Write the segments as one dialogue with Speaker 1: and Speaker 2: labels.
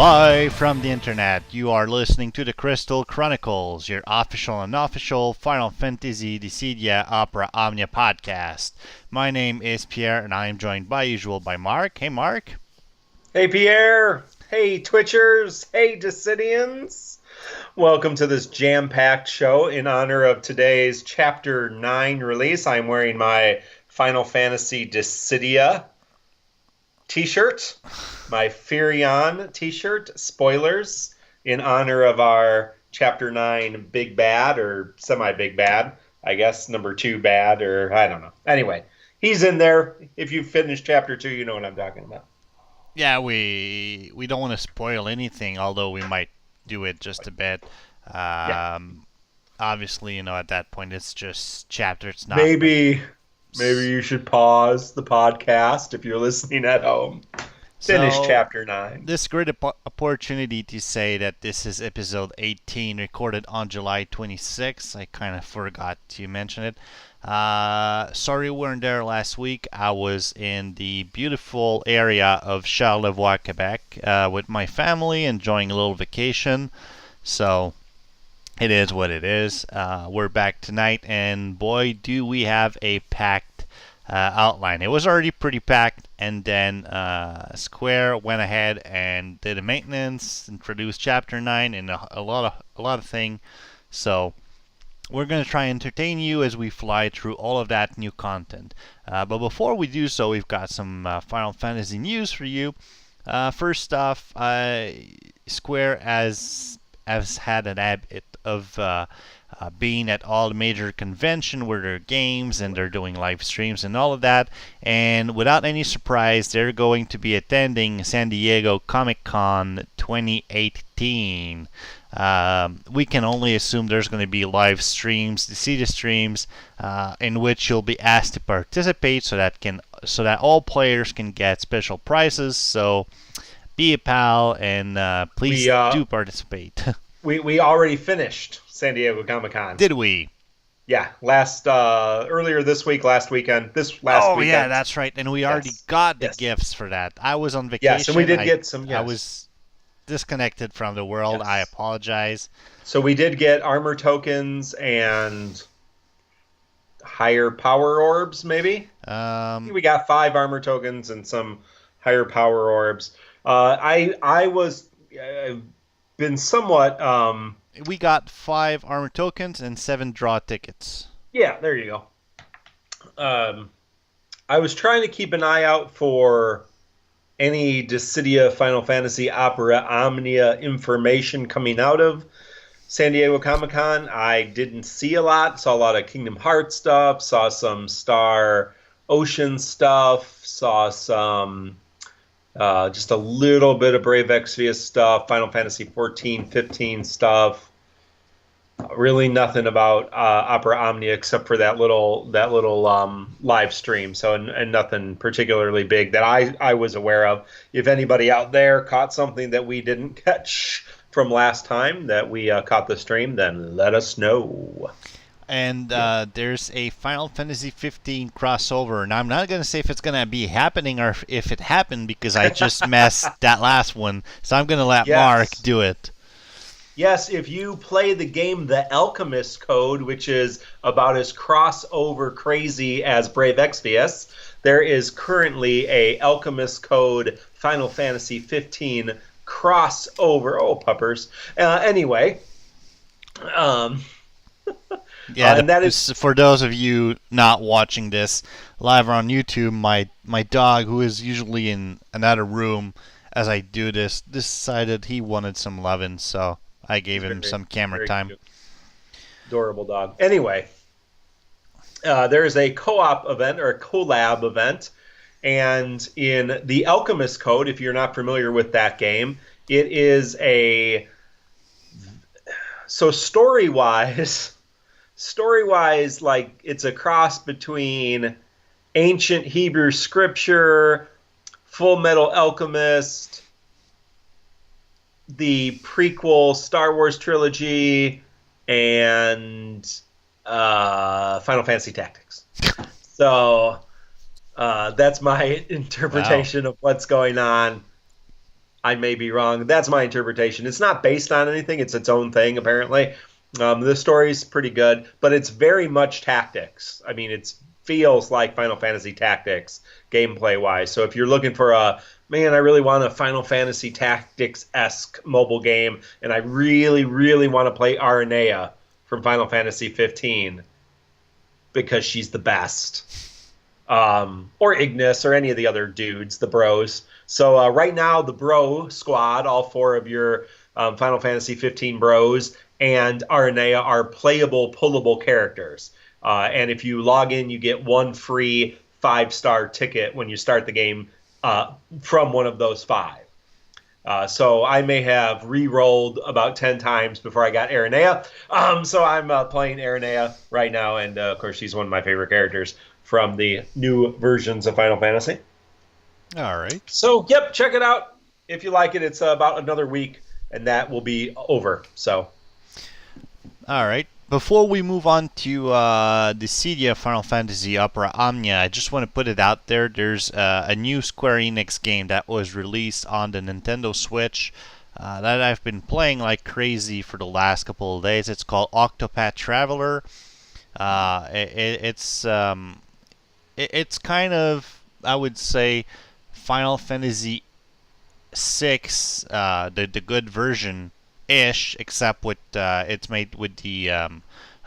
Speaker 1: Live from the internet, you are listening to the Crystal Chronicles, your official and unofficial Final Fantasy Dissidia Opera Omnia podcast. My name is Pierre, and I am joined by usual by Mark. Hey, Mark.
Speaker 2: Hey, Pierre. Hey, Twitchers. Hey, Dissidians. Welcome to this jam-packed show in honor of today's Chapter 9 release. I'm wearing my Final Fantasy Dissidia t-shirt, my Furion t-shirt, spoilers, in honor of our Chapter 9 Big Bad, or Semi-Big Bad, I guess, number 2 bad, or I don't know. Anyway, he's in there. If you've finished Chapter 2, you know what I'm talking about.
Speaker 1: Yeah, we don't want to spoil anything, although we might do it just a bit. Obviously, at that point, it's just chapter. It's not.
Speaker 2: Maybe you should pause the podcast if you're listening at home. Finish Chapter 9.
Speaker 1: This great opportunity to say that this is episode 18, recorded on July 26th. I kind of forgot to mention it. Sorry we weren't there last week. I was in the beautiful area of Charlevoix, Quebec, with my family, enjoying a little vacation. So it is what it is. We're back tonight, and boy, do we have a packed outline. It was already pretty packed, and then Square went ahead and did a maintenance, introduced Chapter 9, and a lot of things. So we're going to try and entertain you as we fly through all of that new content. But before we do so, we've got some Final Fantasy news for you. First off, Square has had an habit of being at all the major convention where there are games and they're doing live streams and all of that. And without any surprise, they're going to be attending San Diego Comic-Con 2018. We can only assume there's going to be live streams, Dissidia streams, in which you'll be asked to participate, so that all players can get special prizes. So be a pal and please do participate.
Speaker 2: We already finished San Diego Comic-Con.
Speaker 1: Did we?
Speaker 2: Yeah, earlier this week, last weekend.
Speaker 1: Oh, yeah, that's right. And we already got the gifts for that. I was on vacation.
Speaker 2: Yes, and we did get some. Yes.
Speaker 1: I was disconnected from the world. Yes. I apologize.
Speaker 2: So we did get armor tokens and higher power orbs, maybe? We got 5 armor tokens and some higher power orbs. I was been somewhat.
Speaker 1: We got 5 armor tokens and 7 draw tickets.
Speaker 2: Yeah, there you go. I was trying to keep an eye out for any Dissidia Final Fantasy Opera Omnia information coming out of San Diego Comic-Con. I didn't see a lot. Saw a lot of Kingdom Hearts stuff. Saw some Star Ocean stuff. Saw some just a little bit of Brave Exvius stuff. Final Fantasy 14, 15 stuff. Really nothing about Opera Omnia except for that little live stream. So and nothing particularly big that I was aware of. If anybody out there caught something that we didn't catch from last time that we caught the stream, then let us know.
Speaker 1: And there's a Final Fantasy 15 crossover, and I'm not going to say if it's going to be happening or if it happened because I just messed that last one. So I'm going to let Mark do it.
Speaker 2: Yes, if you play the game The Alchemist Code, which is about as crossover crazy as Brave Exvius, there is currently a Alchemist Code Final Fantasy 15 crossover. Oh, puppers. Anyway.
Speaker 1: Yeah, and that is for those of you not watching this live on YouTube. My dog, who is usually in another room as I do this, decided he wanted some loving, so I gave him some camera time.
Speaker 2: Cute. Adorable dog. Anyway, there is a co-op event or a collab event, and in the Alchemist Code, if you're not familiar with that game, it is story-wise, like it's a cross between ancient Hebrew scripture, Full Metal Alchemist, the prequel Star Wars trilogy, and Final Fantasy Tactics. So that's my interpretation of what's going on. I may be wrong. That's my interpretation. It's not based on anything. It's its own thing, apparently. The story's pretty good, but it's very much tactics. I mean, it feels like Final Fantasy Tactics gameplay-wise. So if you're looking for man, I really want a Final Fantasy Tactics-esque mobile game, and I really, really want to play Aranea from Final Fantasy 15 because she's the best. Or Ignis, or any of the other dudes, the bros. So right now, the bro squad, all 4 of your Final Fantasy 15 bros, and Aranea are playable, pullable characters. And if you log in, you get 1 free 5-star ticket when you start the game from one of those 5. So I may have re-rolled about 10 times before I got Aranea. So I'm playing Aranea right now, and of course she's one of my favorite characters from the new versions of Final Fantasy.
Speaker 1: All right.
Speaker 2: So, yep, check it out. If you like it, it's about another week, and that will be over. So,
Speaker 1: all right. Before we move on to Dissidia Final Fantasy Opera Omnia, I just want to put it out there. There's a new Square Enix game that was released on the Nintendo Switch that I've been playing like crazy for the last couple of days. It's called Octopath Traveler. It's kind of, I would say, Final Fantasy VI, the good version ish, except with it's made with the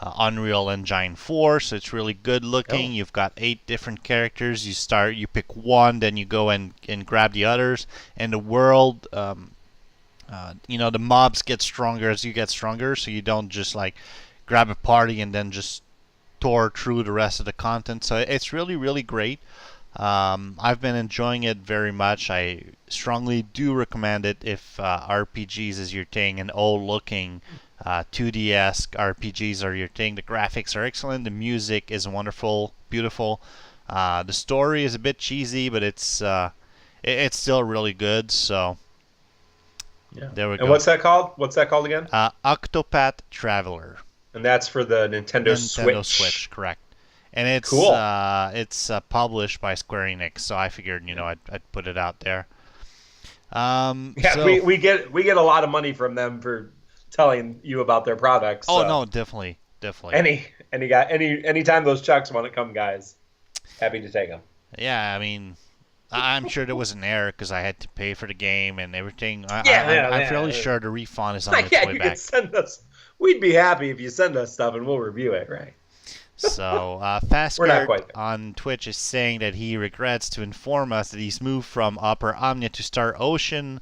Speaker 1: Unreal Engine 4, so it's really good looking. You've got 8 different characters. You pick one, then you go and grab the others, and the world, the mobs get stronger as you get stronger, so you don't just like grab a party and then just tore through the rest of the content. So it's really, really great. I've been enjoying it very much. I strongly do recommend it if RPGs is your thing, and old-looking 2D-esque RPGs are your thing. The graphics are excellent. The music is wonderful, beautiful. The story is a bit cheesy, but it's still really good. So there we go.
Speaker 2: And what's that called? What's that called again?
Speaker 1: Octopath Traveler.
Speaker 2: And that's for the Nintendo
Speaker 1: Switch, correct. And it's
Speaker 2: cool.
Speaker 1: It's published by Square Enix, so I figured I'd put it out there.
Speaker 2: We get a lot of money from them for telling you about their products.
Speaker 1: Oh no, definitely.
Speaker 2: Anytime those checks want to come, guys, happy to take them.
Speaker 1: Yeah, I mean, I'm sure there was an error because I had to pay for the game and everything. I'm fairly sure the refund is on its way back.
Speaker 2: Send us. We'd be happy if you send us stuff and we'll review it, right?
Speaker 1: So, Fastcard on Twitch is saying that he regrets to inform us that he's moved from Opera Omnia to Star Ocean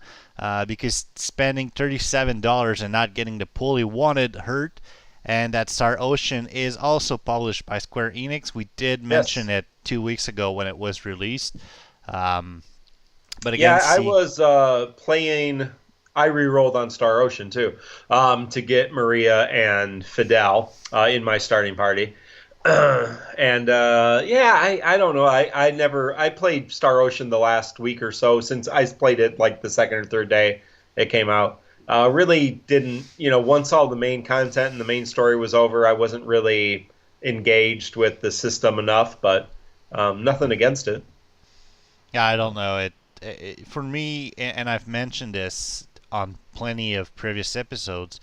Speaker 1: because spending $37 and not getting the pull he wanted hurt, and that Star Ocean is also published by Square Enix. We did mention it 2 weeks ago when it was released. But again,
Speaker 2: I was playing. I re-rolled on Star Ocean too to get Maria and Fidel in my starting party. I don't know. I played Star Ocean the last week or so since I played it like the second or third day it came out. Really didn't, once all the main content and the main story was over, I wasn't really engaged with the system enough, but nothing against it.
Speaker 1: Yeah, I don't know. For me, and I've mentioned this on plenty of previous episodes,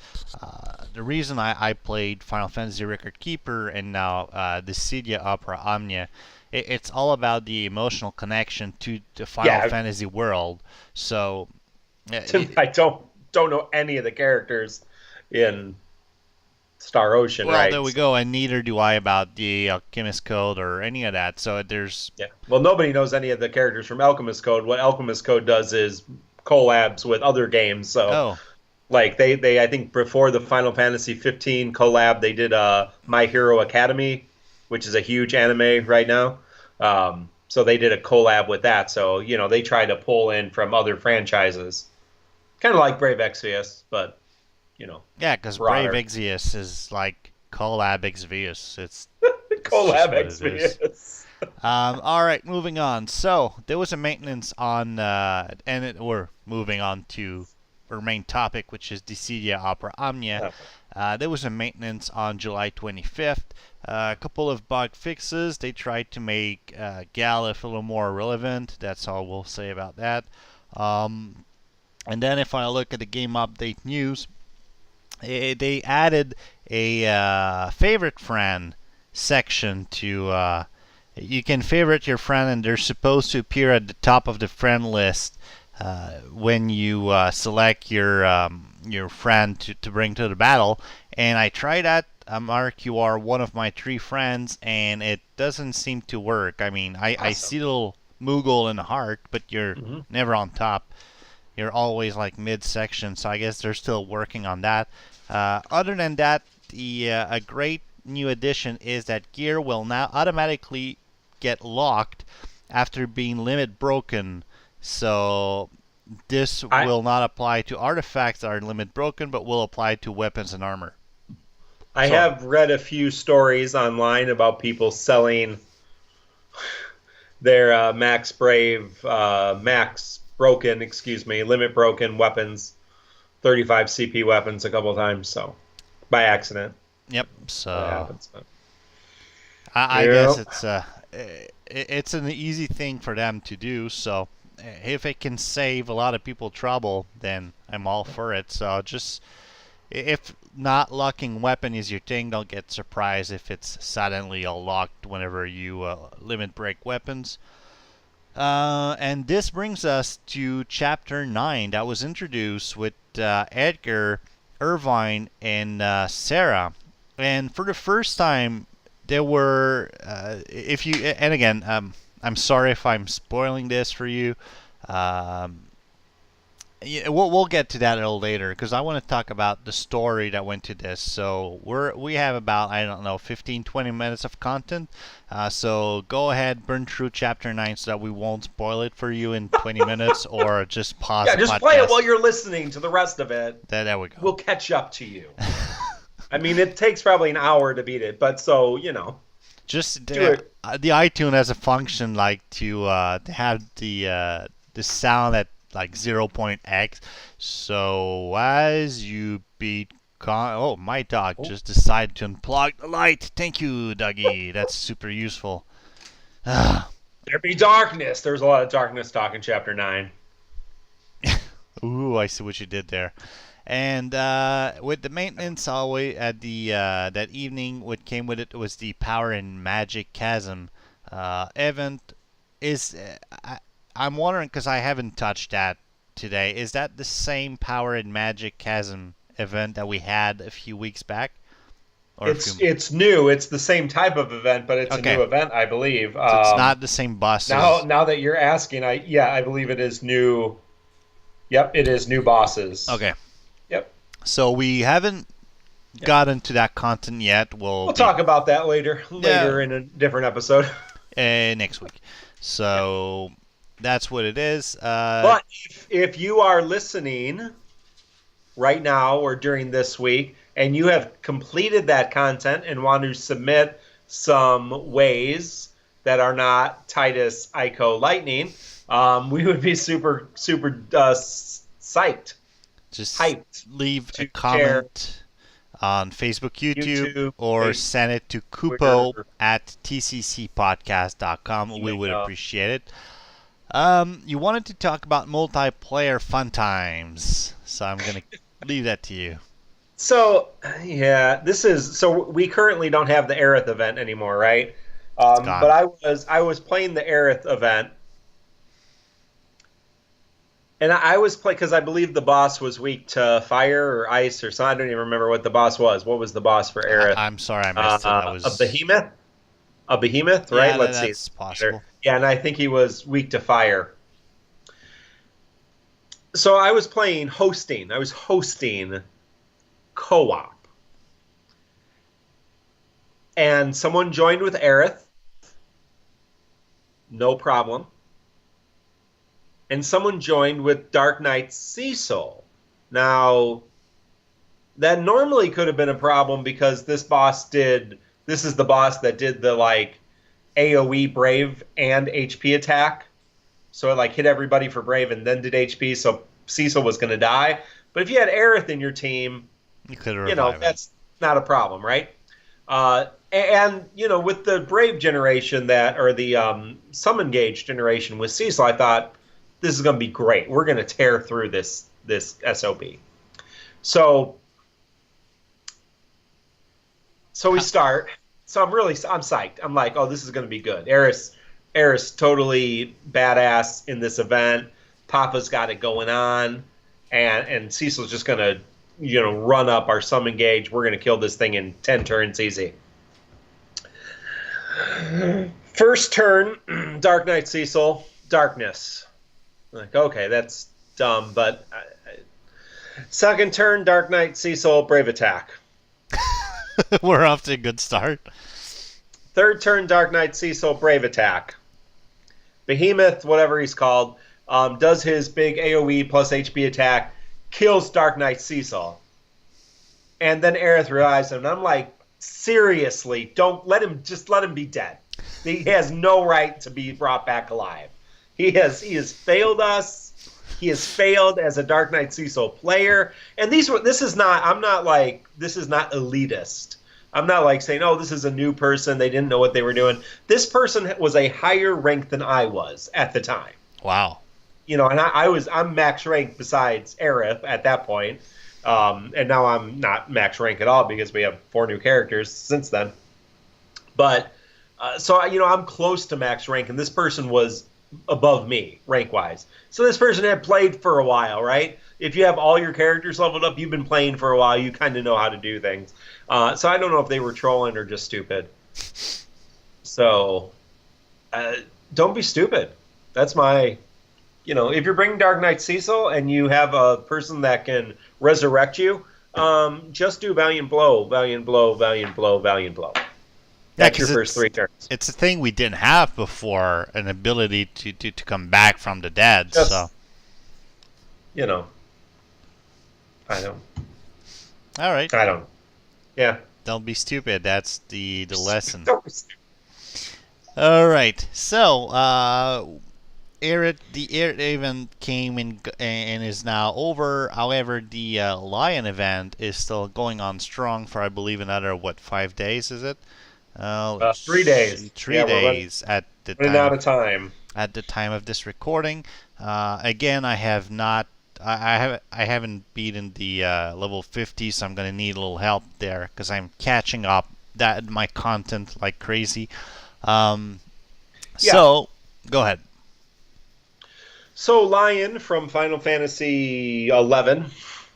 Speaker 1: the reason I played Final Fantasy Record Keeper and now Dissidia Opera Omnia, it's all about the emotional connection to the Final Fantasy world. So
Speaker 2: I don't know any of the characters in Star Ocean,
Speaker 1: well,
Speaker 2: right?
Speaker 1: There we go, and neither do I about the Alchemist Code or any of that. So there's
Speaker 2: well, nobody knows any of the characters from Alchemist Code. What Alchemist Code does is collabs with other games. So like they I think before the Final Fantasy 15 collab, they did My Hero Academy, which is a huge anime right now. So they did a collab with that. So they try to pull in from other franchises, kind of like Brave Exvius, but
Speaker 1: yeah, because Brave Exvius is like collab Exvius. It's
Speaker 2: collab Exvius.
Speaker 1: All right, moving on. So there was a maintenance on, we're moving on to our main topic, which is Dissidia Opera Omnia. There was a maintenance on July 25th. A couple of bug fixes. They tried to make Galuf a little more relevant. That's all we'll say about that. And then if I look at the game update news, they added a favorite friend section to. You can favorite your friend, and they're supposed to appear at the top of the friend list when you select your friend to bring to the battle. And I tried that. Mark, you are one of my 3 friends, and it doesn't seem to work. I mean, I see a little Moogle in the heart, but you're never on top. You're always like mid-section, so I guess they're still working on that. Other than that, a great new addition is that gear will now automatically get locked after being limit broken. So this will not apply to artifacts that are limit broken, but will apply to weapons and armor.
Speaker 2: I have read a few stories online about people selling their max broken, limit broken weapons, 35 CP weapons a couple of times, so by accident.
Speaker 1: Yep. So
Speaker 2: that happens. But.
Speaker 1: I guess it's an easy thing for them to do. So if it can save a lot of people trouble, then I'm all for it. So just if not locking weapon is your thing, don't get surprised if it's suddenly all locked whenever you limit break weapons. And this brings us to Chapter 9 that was introduced with Edgar, Irvine, and Serah. And for the first time, there were, and again, I'm sorry if I'm spoiling this for you. We'll get to that a little later because I want to talk about the story that went to this. So we have about, I don't know, 15-20 minutes of content. So go ahead, burn through Chapter 9 so that we won't spoil it for you in 20 minutes, or just pause the
Speaker 2: just
Speaker 1: podcast.
Speaker 2: play it while you're listening to the rest of it.
Speaker 1: There we go.
Speaker 2: We'll catch up to you. I mean, it takes probably an hour to beat it, but so,
Speaker 1: Just
Speaker 2: do it.
Speaker 1: The iTunes has a function like to have the sound at like 0.x. So as you beat my dog just decided to unplug the light. Thank you, Dougie. That's super useful.
Speaker 2: There be darkness. There's a lot of darkness talk in Chapter 9.
Speaker 1: Ooh, I see what you did there. And with the maintenance always at the that evening, what came with it was the Power and Magic Chasm event. I'm wondering, because I haven't touched that today, is that the same Power and Magic Chasm event that we had a few weeks back? Or
Speaker 2: it's new. It's the same type of event, but it's a new event, I believe.
Speaker 1: So it's not the same bosses.
Speaker 2: Now that you're asking, I believe it is new. Yep, it is new bosses.
Speaker 1: Okay.
Speaker 2: Yep.
Speaker 1: So we haven't gotten to that content yet. We'll
Speaker 2: talk about that later in a different episode.
Speaker 1: Next week. So that's what it is.
Speaker 2: But if you are listening right now or during this week, and you have completed that content and want to submit some ways that are not Titus Ico Lightning, we would be super psyched.
Speaker 1: Just
Speaker 2: hyped
Speaker 1: leave a comment on Facebook, YouTube, or send it to Kupo at tccpodcast.com. We would appreciate it. You wanted to talk about multiplayer Funtimes, so I'm going to leave that to you.
Speaker 2: So, we currently don't have the Aerith event anymore, right? But I was playing the Aerith event, and I was playing because I believe the boss was weak to fire or ice or something. I don't even remember what the boss was. What was the boss for Aerith?
Speaker 1: I'm sorry, I missed it. That was
Speaker 2: a behemoth. A behemoth, right?
Speaker 1: Yeah,
Speaker 2: Let's see.
Speaker 1: That's possible.
Speaker 2: Yeah, and I think he was weak to fire. So I was hosting. I was hosting co-op. And someone joined with Aerith. No problem. And someone joined with Dark Knight Cecil. Now, that normally could have been a problem because this is the boss that did the AoE Brave and HP attack. So it hit everybody for Brave and then did HP, so Cecil was going to die. But if you had Aerith in your team, that's not a problem, right? And with the Brave generation or the Summon Gauge generation with Cecil, I thought this is going to be great. We're going to tear through this this SOB. So we start. So I'm psyched. I'm like, oh, this is going to be good. Eris totally badass in this event. Papa's got it going on, and Cecil's just going to, run up our summon gauge. We're going to kill this thing in 10 turns easy. First turn, Dark Knight Cecil, darkness. Like, okay, that's dumb, but second turn, Dark Knight Cecil, brave attack.
Speaker 1: We're off to a good start.
Speaker 2: Third turn, Dark Knight Cecil, brave attack. Behemoth, whatever he's called, does his big AoE plus HP attack, kills Dark Knight Cecil. And then Aerith revives him, and I'm like, seriously, let him be dead. He has no right to be brought back alive. He has failed us. He has failed as a Dark Knight Cecil player. And this is not elitist. I'm not like saying, oh, this is a new person, they didn't know what they were doing. This person was a higher rank than I was at the time.
Speaker 1: Wow.
Speaker 2: And I'm max rank besides Aerith at that point. And now I'm not max rank at all because we have 4 new characters since then. But so I'm close to max rank, and this person was above me rank-wise. So this person had played for a while, right? If you have all your characters leveled up, you've been playing for a while, you kind of know how to do things. So I don't know if they were trolling or just stupid. So don't be stupid. That's my... if you're bringing Dark Knight Cecil and you have a person that can resurrect you, just do Valiant Blow, Valiant Blow, Valiant Blow, Valiant Blow. That's your first 3 turns.
Speaker 1: It's a thing we didn't have before, an ability to come back from the dead.
Speaker 2: Just,
Speaker 1: so,
Speaker 2: I don't.
Speaker 1: All right.
Speaker 2: I don't. Yeah.
Speaker 1: Don't be stupid. That's the lesson.
Speaker 2: Don't be stupid.
Speaker 1: All right. So, the Air event came in and is now over. However, the Lion event is still going on strong for, I believe, another 5 days? Is it?
Speaker 2: 3 days.
Speaker 1: 3 days at the time.
Speaker 2: Running out of time.
Speaker 1: At the time of this recording. Again, I haven't beaten the level 50, so I'm gonna need a little help there because I'm catching up my content like crazy. So go ahead.
Speaker 2: So Lion from Final Fantasy XI,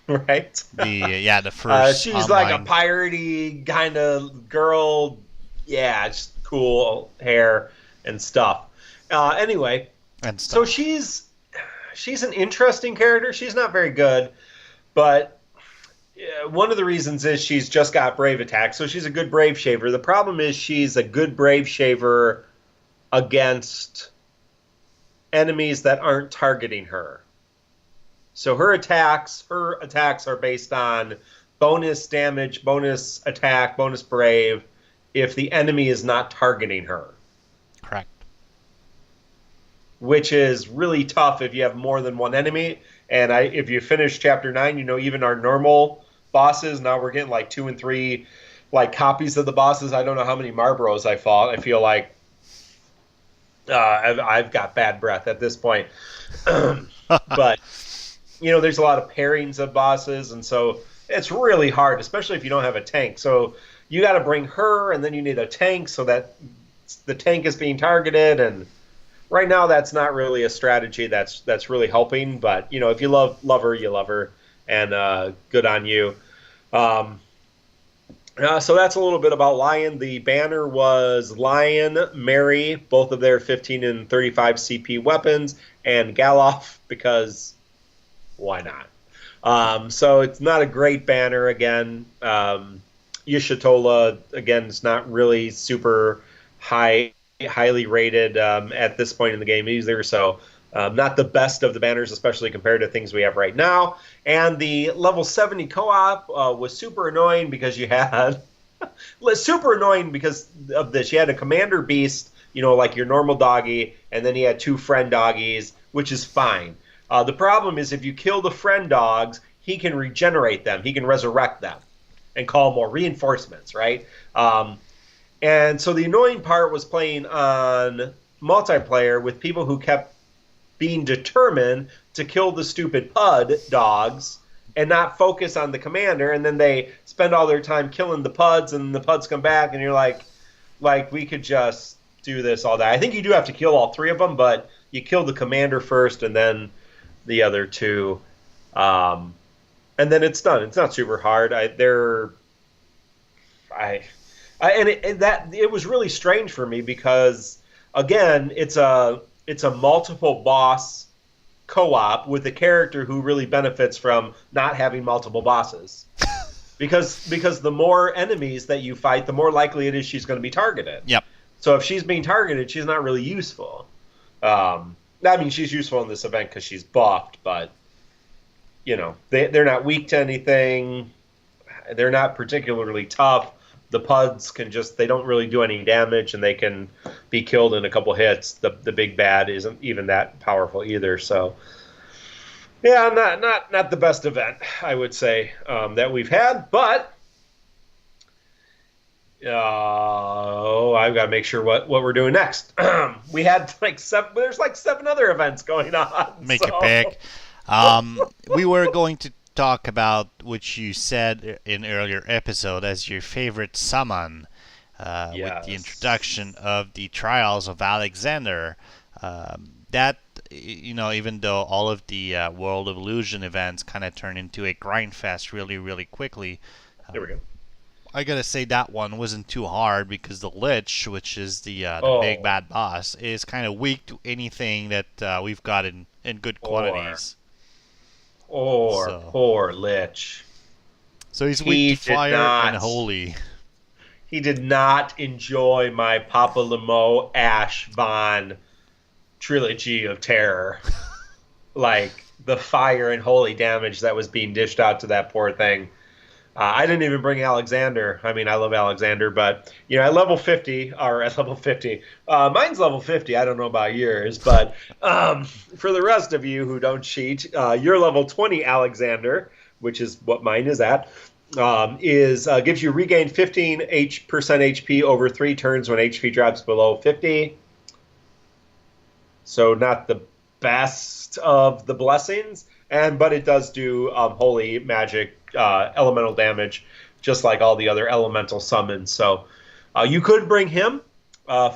Speaker 2: right?
Speaker 1: The first.
Speaker 2: She's
Speaker 1: online.
Speaker 2: like a piratey kind of girl. Yeah, just cool hair and stuff. Anyway, so she's an interesting character. She's not very good, but one of the reasons is she's just got Brave Attack, so she's a good Brave Shaver. The problem is she's a good Brave Shaver against enemies that aren't targeting her. So her attacks are based on bonus damage, bonus attack, bonus Brave, if the enemy is not targeting her.
Speaker 1: Correct. Which
Speaker 2: is really tough if you have more than one enemy. And if you finish Chapter 9, even our normal bosses, now we're getting like 2 and 3 copies of the bosses. I don't know how many Marlboros I fought. I feel like I've got bad breath at this point. But, there's a lot of pairings of bosses, and so it's really hard, especially if you don't have a tank. So you got to bring her, and then you need a tank so that the tank is being targeted, and right now that's not really a strategy that's really helping. But, if you love her, you love her, and good on you. So that's a little bit about Lion. The banner was Lion, Mary, both of their 15 and 35 CP weapons, and Galuf, because why not? So it's not a great banner again. Y'shtola, again, is not really super highly rated at this point in the game either, so not the best of the banners, especially compared to things we have right now. And the level 70 co-op was super annoying because you had super annoying because of this. You had a commander beast, like your normal doggy, and then you had 2 friend doggies, which is fine. The problem is if you kill the friend dogs, he can regenerate them, he can resurrect them, and call more reinforcements, right? And so the annoying part was playing on multiplayer with people who kept being determined to kill the stupid PUD dogs and not focus on the commander, and then they spend all their time killing the PUDs, and the PUDs come back, and you're like we could just do this all day. I think you do have to kill all 3 of them, but you kill the commander first, and then the other 2, and then it's done. It's not super hard. It was really strange for me because, again, it's a multiple boss co-op with a character who really benefits from not having multiple bosses. because the more enemies that you fight, the more likely it is she's going to be targeted.
Speaker 1: Yep.
Speaker 2: So if she's being targeted, she's not really useful. I mean, she's useful in this event because she's buffed, but they're not weak to anything. They're not particularly tough. The PUDs they don't really do any damage, and they can be killed in a couple hits. The big bad isn't even that powerful either. So, yeah, not the best event, I would say, that we've had. But I've got to make sure what we're doing next. We had there's 7 other events going on.
Speaker 1: Make it pick. We were going to talk about which you said in earlier episode as your favorite summon, with the introduction of the Trials of Alexander. That, even though all of the World of Illusion events kind of turn into a grind fest really, really quickly.
Speaker 2: There we go.
Speaker 1: I gotta say that one wasn't too hard because the Lich, which is the big bad boss, is kind of weak to anything that we've got in good quantities.
Speaker 2: Poor Lich.
Speaker 1: So he's weak to fire and holy.
Speaker 2: He did not enjoy my Papa Lemo Ashe Bond trilogy of terror. Like, the fire and holy damage that was being dished out to that poor thing. I didn't even bring Alexander. I mean, I love Alexander, but, at level 50, mine's level 50. I don't know about yours, but for the rest of you who don't cheat, your level 20 Alexander, which is what mine is at, gives you regained 15% HP over 3 turns when HP drops below 50. So not the best of the blessings, but it does do holy magic elemental damage, just like all the other elemental summons. So you could bring him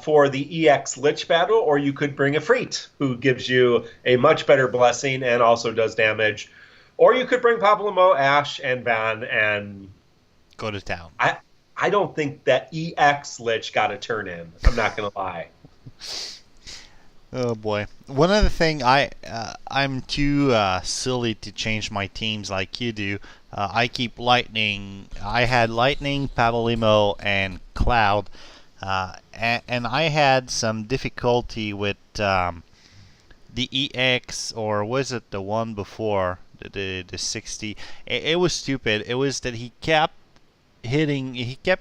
Speaker 2: for the EX Lich battle, or you could bring a Freet, who gives you a much better blessing and also does damage. Or you could bring Pablamo, Ashe, and Van and
Speaker 1: go to town.
Speaker 2: I don't think that EX Lich got a turn in. I'm not going to lie.
Speaker 1: Oh boy! One other thing, I'm too silly to change my teams like you do. I keep Lightning. I had Lightning, Pablimo, and Cloud, and I had some difficulty with the EX, or was it the one before the 60? It was stupid. It was that he kept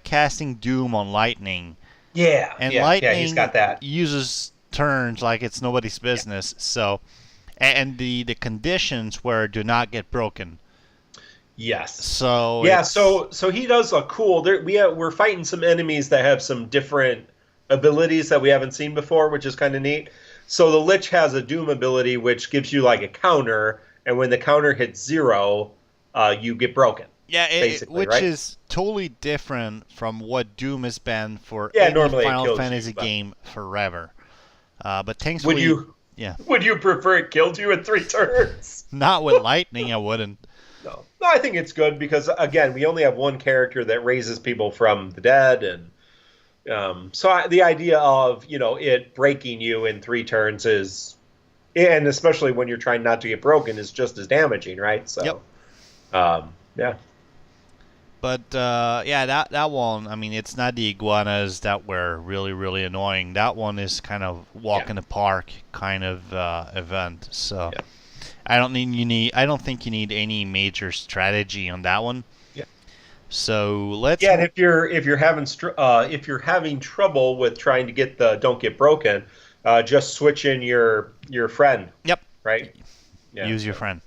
Speaker 1: casting Doom on Lightning.
Speaker 2: Yeah,
Speaker 1: and Lightning
Speaker 2: he's got that.
Speaker 1: Uses turns like it's nobody's business. Yeah. So, and the conditions were do not get broken.
Speaker 2: Yes.
Speaker 1: So
Speaker 2: yeah. So he does a cool. We're fighting some enemies that have some different abilities that we haven't seen before, which is kind of neat. So the Lich has a Doom ability which gives you like a counter, and when the counter hits 0, you get broken.
Speaker 1: Yeah, which
Speaker 2: right?
Speaker 1: is totally different from what Doom has been for
Speaker 2: normally
Speaker 1: Final Fantasy game forever. But thankfully,
Speaker 2: would you prefer it killed you in 3 turns?
Speaker 1: Not with Lightning, I wouldn't.
Speaker 2: No, I think it's good because, again, we only have one character that raises people from the dead, and the idea of it breaking you in 3 turns is, and especially when you're trying not to get broken, is just as damaging, right? So, yeah.
Speaker 1: But that one, I mean, it's not the iguanas that were really, really annoying. That one is kind of walk in the park kind of event. So I don't think you need any major strategy on that one.
Speaker 2: Yeah.
Speaker 1: So let's.
Speaker 2: Yeah, and if you're having trouble with trying to get the don't get broken, just switch in your friend.
Speaker 1: Yep.
Speaker 2: Right. Yeah.
Speaker 1: Use your friend.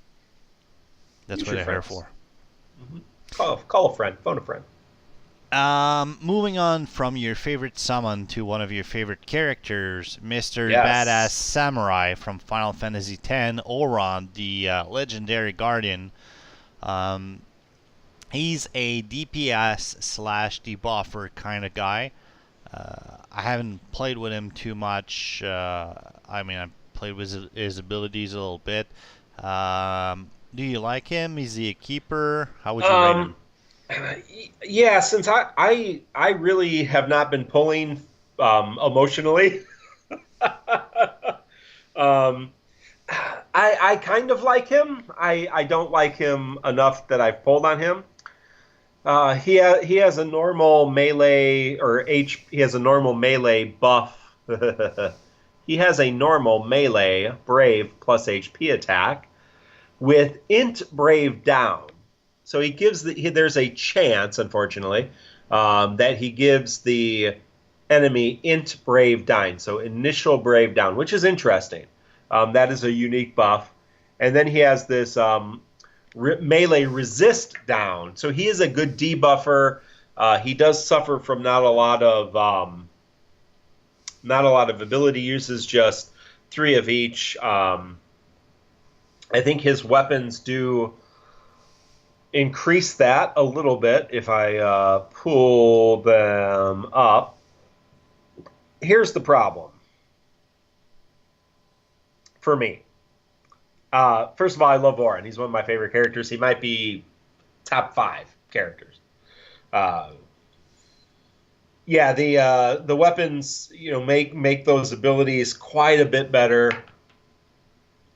Speaker 1: That's what they're here for.
Speaker 2: Mm-hmm. Call a friend. Phone a friend.
Speaker 1: Moving on from your favorite summon to one of your favorite characters, Mr.
Speaker 2: Yes.
Speaker 1: Badass Samurai from Final Fantasy X, Auron, the legendary guardian. He's a DPS slash debuffer kind of guy. I haven't played with him too much. I've played with his abilities a little bit. Do you like him? Is he a keeper? How would you rate him?
Speaker 2: Yeah, since I really have not been pulling emotionally, I kind of like him. I don't like him enough that I've pulled on him. He has a normal melee he has a normal melee buff. He has a normal melee brave plus HP attack with int brave down. So he gives there's a chance, unfortunately, that he gives the enemy int brave down, so initial brave down, which is interesting. That is a unique buff. And then he has this melee resist down. So he is a good debuffer. He does suffer from not a lot of ability uses, just 3 of each. I think his weapons do increase that a little bit if I pull them up. Here's the problem for me. First of all, I love Auron. He's one of my favorite characters. He might be top 5 characters. Yeah, the weapons, make those abilities quite a bit better.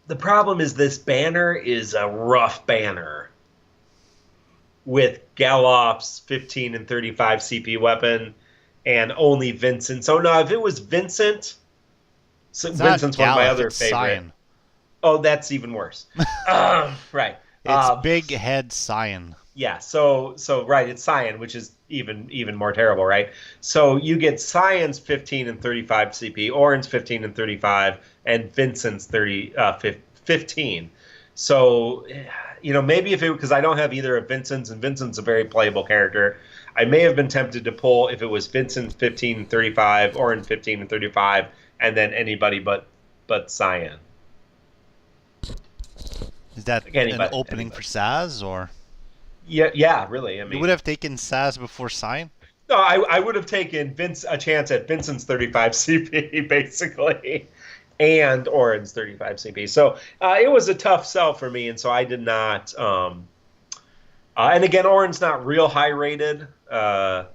Speaker 2: The problem is this banner is a rough banner with Galuf's 15 and 35 CP weapon and only Vincent. So no, if it was Vincent, Vincent's one of my other favorite.
Speaker 1: Cyan.
Speaker 2: Oh, that's even worse. Right.
Speaker 1: It's big head Cyan.
Speaker 2: Yeah, so right, it's Cyan, which is even more terrible, right? So you get Cyan's 15 and 35 CP, Auron's 15 and 35, and Vincent's 15. So, maybe because I don't have either of Vincent's, and Vincent's a very playable character, I may have been tempted to pull if it was Vincent 15 and 35, Auron 15 and 35, and then anybody but Cyan.
Speaker 1: Is that an opening for Saz, or?
Speaker 2: Yeah, really. I mean,
Speaker 1: you would have taken Saz before Cyan?
Speaker 2: No, I would have taken a chance at Vincent's 35 CP, basically, and Auron's 35 CP. So it was a tough sell for me, and so I did not. And again, Auron's not real high rated. Again,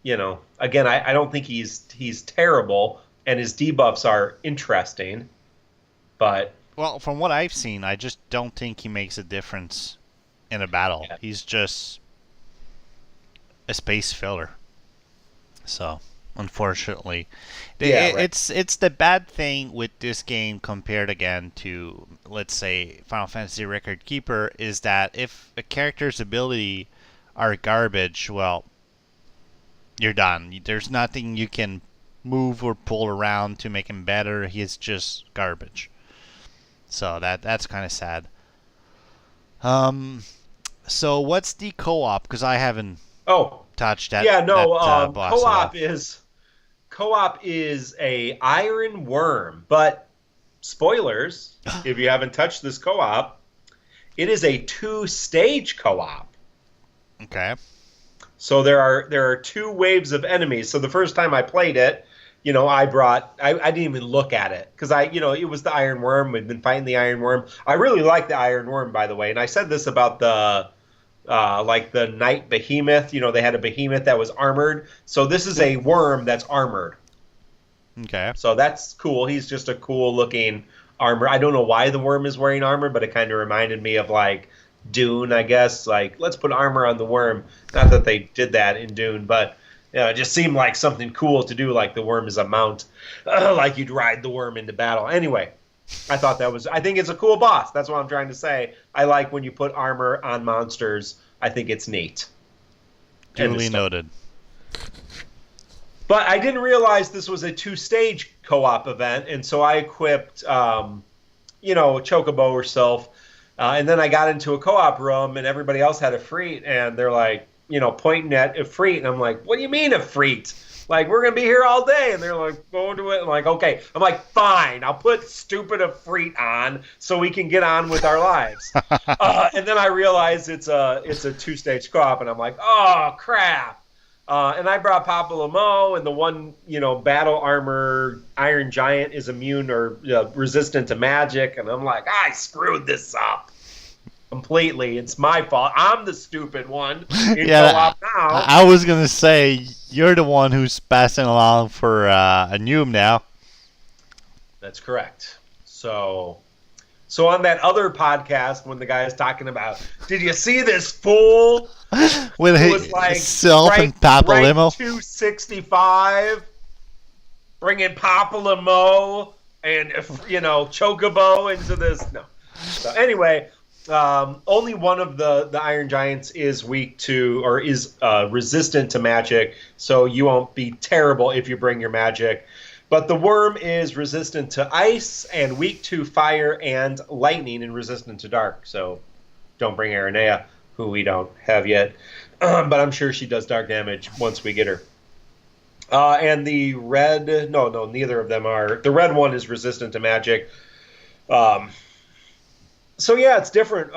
Speaker 2: I don't think he's terrible, and his debuffs are interesting, but.
Speaker 1: Well, from what I've seen, I just don't think he makes a difference in a battle. Yeah. He's just a space filler. So, unfortunately, it's the bad thing with this game compared again to, let's say, Final Fantasy Record Keeper, is that if a character's ability are garbage, well, you're done. There's nothing you can move or pull around to make him better. He's just garbage. So that's kind of sad. So what's the co-op? Because I haven't touched that.
Speaker 2: Yeah, no. Co-op is a Iron Worm, but spoilers if you haven't touched this co-op, it is a 2-stage co-op.
Speaker 1: Okay.
Speaker 2: So there are 2 waves of enemies. So the first time I played it, I didn't even look at it because it was the Iron Worm. We've been fighting the Iron Worm. I really like the Iron Worm, by the way. And I said this about the Night Behemoth. They had a behemoth that was armored. So this is a worm that's armored.
Speaker 1: Okay.
Speaker 2: So that's cool. He's just a cool looking armor. I don't know why the worm is wearing armor, but it kind of reminded me of like Dune, I guess. Like, let's put armor on the worm. Not that they did that in Dune, but it just seemed like something cool to do, like the worm is a mount, like you'd ride the worm into battle. Anyway, I think it's a cool boss. That's what I'm trying to say. I like when you put armor on monsters. I think it's neat.
Speaker 1: Duly noted.
Speaker 2: But I didn't realize this was a 2-stage co-op event, and so I equipped, Chocobo herself, and then I got into a co-op room, and everybody else had a free, and they're like, pointing at Ifrit, and I'm like, what do you mean Ifrit? Like, we're going to be here all day. And they're like, go to it. I'm like, okay. I'm like, fine. I'll put stupid Ifrit on so we can get on with our lives. And then I realized it's a 2-stage co-op, and I'm like, oh, crap. And I brought Papa Lamo, and the one, battle armor Iron Giant is immune or resistant to magic. And I'm like, I screwed this up completely. It's my fault. I'm the stupid one in co-op now.
Speaker 1: I was going to say, you're the one who's passing along for a noob now.
Speaker 2: That's correct. So on that other podcast, when the guy is talking about, did you see this fool?
Speaker 1: With himself and Papa Limo.
Speaker 2: 265, bringing Papa Limo and, Chocobo into this. No. So anyway, only one of the Iron Giants is weak to, or is resistant to magic, so you won't be terrible if you bring your magic. But the worm is resistant to ice and weak to fire and lightning and resistant to dark. So don't bring Aranea, who we don't have yet. But I'm sure she does dark damage once we get her. And the red... No, neither of them are. The red one is resistant to magic. So yeah, it's different.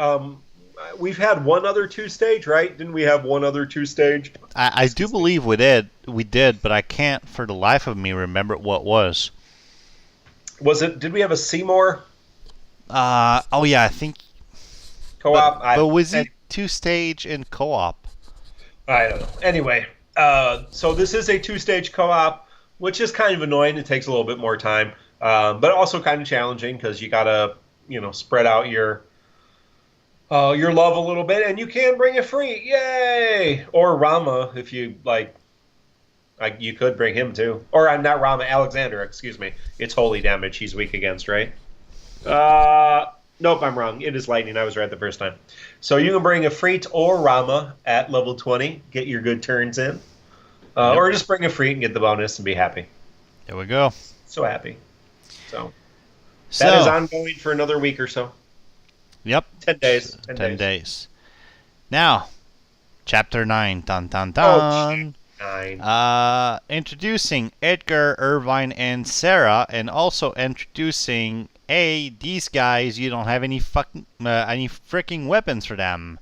Speaker 2: We've had one other 2-stage, right? Didn't we have one other 2-stage?
Speaker 1: I do believe we did, but I can't for the life of me remember what was. Did we have a Seymour?
Speaker 2: Oh
Speaker 1: yeah, I think
Speaker 2: co-op.
Speaker 1: But was it 2-stage in co-op?
Speaker 2: I don't know. Anyway, so this is a 2-stage co-op, which is kind of annoying. It takes a little bit more time, but also kind of challenging because you gotta, spread out your love a little bit, and you can bring it free, yay! Or Rama, if you like you could bring him too. Or not Rama, Alexander, excuse me. It's holy damage he's weak against, right? Nope, I'm wrong. It is lightning. I was right the first time. So you can bring Ifrit or Rama at level 20, get your good turns in. Or just bring Ifrit and get the bonus and be happy.
Speaker 1: There we go.
Speaker 2: So happy. So that is ongoing for another week or so.
Speaker 1: Yep.
Speaker 2: 10 days.
Speaker 1: 10 days. Now, Chapter 9. Dun, dun, dun.
Speaker 2: Oh, 9.
Speaker 1: Introducing Edgar, Irvine, and Serah, and also introducing, these guys, you don't have any freaking weapons for them.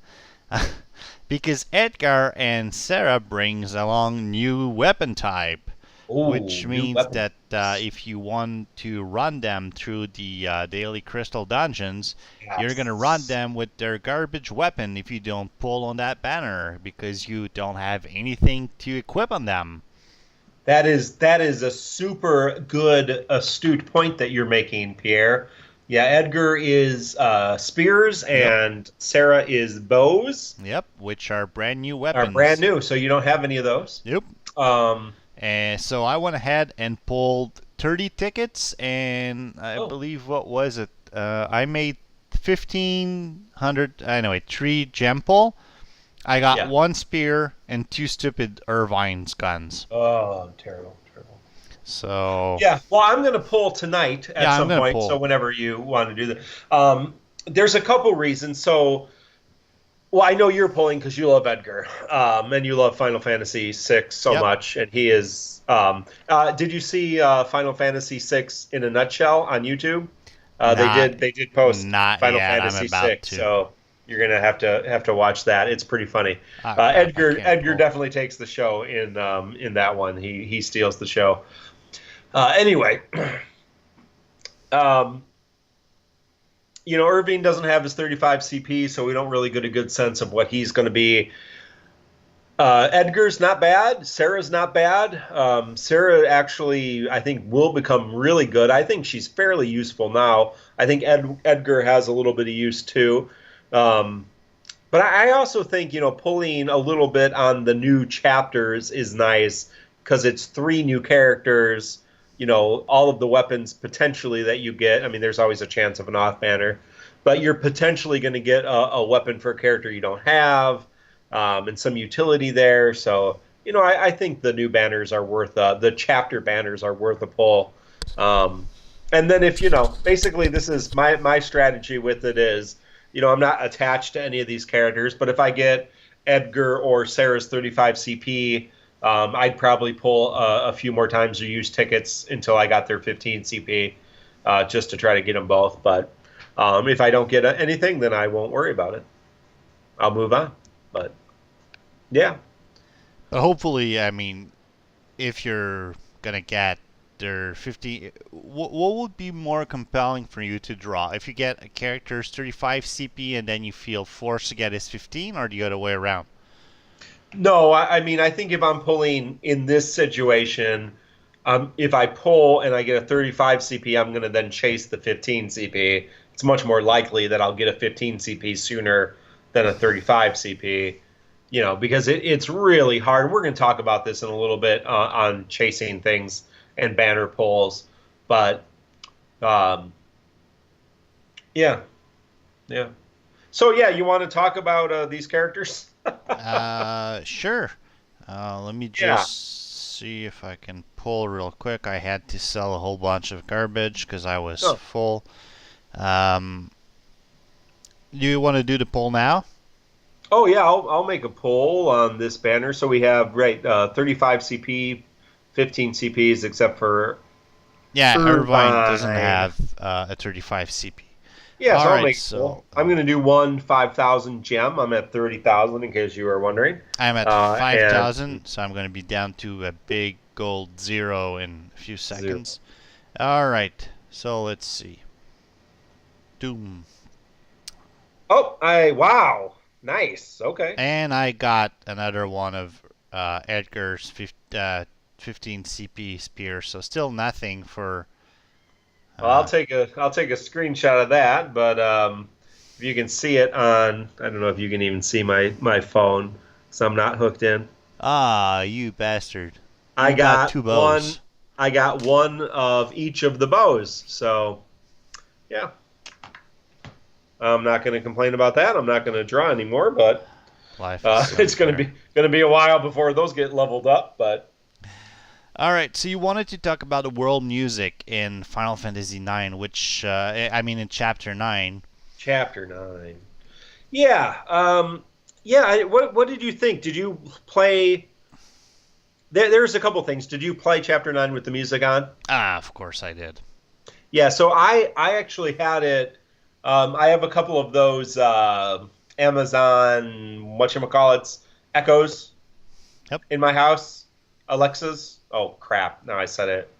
Speaker 1: Because Edgar and Serah brings along new weapon type.
Speaker 2: Ooh,
Speaker 1: which means that if you want to run them through the daily crystal dungeons, you're going to run them with their garbage weapon if you don't pull on that banner, because you don't have anything to equip on them.
Speaker 2: That is a super good, astute point that you're making, Pierre. Yeah, Edgar is spears and Serah is bows.
Speaker 1: Yep, which are brand new weapons.
Speaker 2: Are brand new, so you don't have any of those.
Speaker 1: Yep. And so I went ahead and pulled 30 tickets, and I believe, what was it? I made 1,500, anyway, 3 gem pull. I got 1 spear and 2 stupid Irvine's guns.
Speaker 2: Oh, terrible.
Speaker 1: So...
Speaker 2: Yeah, well, I'm going to pull tonight at some point, so whenever you want to do that. There's a couple reasons. So... Well, I know you're pulling because you love Edgar, and you love Final Fantasy VI so much, and he is... did you see Final Fantasy VI in a nutshell on YouTube? They did post Final Fantasy VI, so you're gonna have to watch that. It's pretty funny. Edgar definitely takes the show in that one. He steals the show. Anyway. Irvine doesn't have his 35 CP, so we don't really get a good sense of what he's going to be. Edgar's not bad. Serah's not bad. Serah actually, I think, will become really good. I think she's fairly useful now. I think Edgar has a little bit of use, too. But I also think, pulling a little bit on the new chapters is nice because it's 3 new characters. All of the weapons potentially that you get. I mean, there's always a chance of an off banner, but you're potentially going to get a weapon for a character you don't have, and some utility there. So, I think the new banners are worth the chapter banners are worth a pull. And then if basically this is my strategy with it is, I'm not attached to any of these characters, but if I get Edgar or Serah's 35 CP. I'd probably pull a few more times or use tickets until I got their 15 CP, just to try to get them both. But if I don't get anything, then I won't worry about it. I'll move on. But yeah.
Speaker 1: But hopefully, I mean, if you're gonna get their 50, what would be more compelling for you to draw? If you get a character's 35 CP and then you feel forced to get his 15, or the other way around?
Speaker 2: No, I mean, I think if I'm pulling in this situation, if I pull and I get a 35 CP, I'm going to then chase the 15 CP. It's much more likely that I'll get a 15 CP sooner than a 35 CP, because it's really hard. We're going to talk about this in a little bit on chasing things and banner pulls, but yeah. So yeah, you want to talk about these characters?
Speaker 1: Sure. Let me just see if I can pull real quick. I had to sell a whole bunch of garbage because I was full. Do you want to do the pull now?
Speaker 2: Oh yeah, I'll make a pull on this banner. So we have 35 CP, 15 CPs, except for
Speaker 1: Irvine doesn't have a 35 CP.
Speaker 2: Yeah, so I'll make pull. I'm going to do one 5,000 gem. I'm at 30,000 in case you were wondering.
Speaker 1: I'm at 5,000, so I'm going to be down to a big gold 0 in a few seconds. All right, so let's see. Doom.
Speaker 2: Oh, wow. Nice. Okay.
Speaker 1: And I got another one of Edgar's 15 CP spear, so still nothing for.
Speaker 2: Well, I'll take a screenshot of that, but if you can see it on, I don't know if you can even see my phone, so I'm not hooked in.
Speaker 1: Ah, you bastard!
Speaker 2: I got
Speaker 1: 2 bows.
Speaker 2: I got one of each of the bows, so yeah. I'm not going to complain about that. I'm not going to draw anymore, but it's going to be a while before those get leveled up. But
Speaker 1: all right, so you wanted to talk about the world music in Final Fantasy IX, which in Chapter 9.
Speaker 2: Chapter 9. Yeah. What did you think? Did you play? There's a couple things. Did you play Chapter 9 with the music on?
Speaker 1: Of course I did.
Speaker 2: Yeah. So I actually had it. I have a couple of those Amazon whatchamacallits Echoes.
Speaker 1: Yep.
Speaker 2: In my house. Alexa's. Oh crap! Now I said it.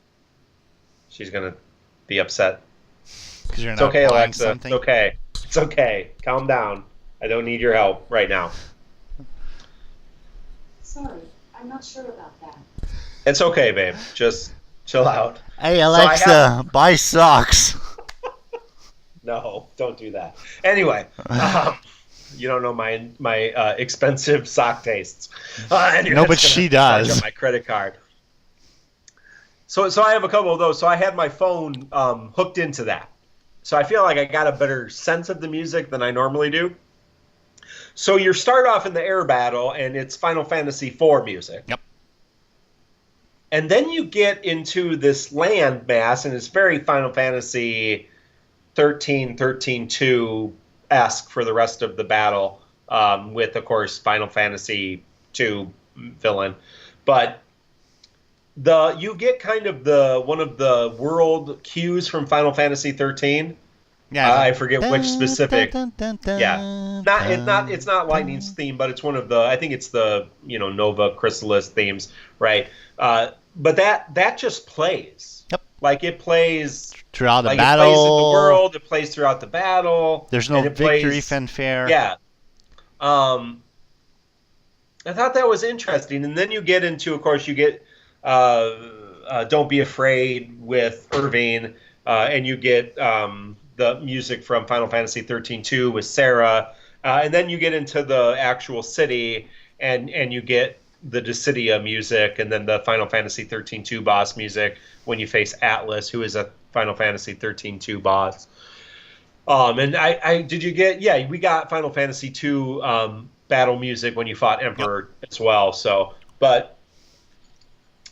Speaker 2: She's gonna be upset.
Speaker 1: Because you're
Speaker 2: it's
Speaker 1: not
Speaker 2: okay, Alexa.
Speaker 1: Something?
Speaker 2: It's okay. It's okay. Calm down. I don't need your help right now.
Speaker 3: Sorry, I'm not sure about that.
Speaker 2: It's okay, babe. Just chill out.
Speaker 1: Hey, Alexa, buy socks.
Speaker 2: No, don't do that. Anyway, you don't know my expensive sock tastes. Anyway,
Speaker 1: no, but she does.
Speaker 2: On my credit card. So I have a couple of those. So I had my phone hooked into that. So I feel like I got a better sense of the music than I normally do. So you start off in the air battle, and it's Final Fantasy IV music.
Speaker 1: Yep.
Speaker 2: And then you get into this land mass, and it's very Final Fantasy 13.2-esque for the rest of the battle, with, of course, Final Fantasy II villain. But you get kind of one of the world cues from Final Fantasy 13.
Speaker 1: Yeah,
Speaker 2: I forget which specific. Yeah, it's not Lightning's theme, but it's one of the. I think it's the Nova Chrysalis themes, right? But that just plays.
Speaker 1: Yep.
Speaker 2: Like it plays
Speaker 1: throughout the
Speaker 2: like
Speaker 1: battle.
Speaker 2: It plays in the world. It plays throughout the battle.
Speaker 1: There's no victory fanfare.
Speaker 2: Yeah. I thought that was interesting, and then you get into, of course, you get "Don't Be Afraid" with Irvine, and you get the music from Final Fantasy 13.2 with Serah, and then you get into the actual city, and you get the Dissidia music, and then the Final Fantasy 13.2 boss music when you face Atlas, who is a Final Fantasy 13.2 boss. And did you get? Yeah, we got Final Fantasy 2 battle music when you fought Emperor as well. So, but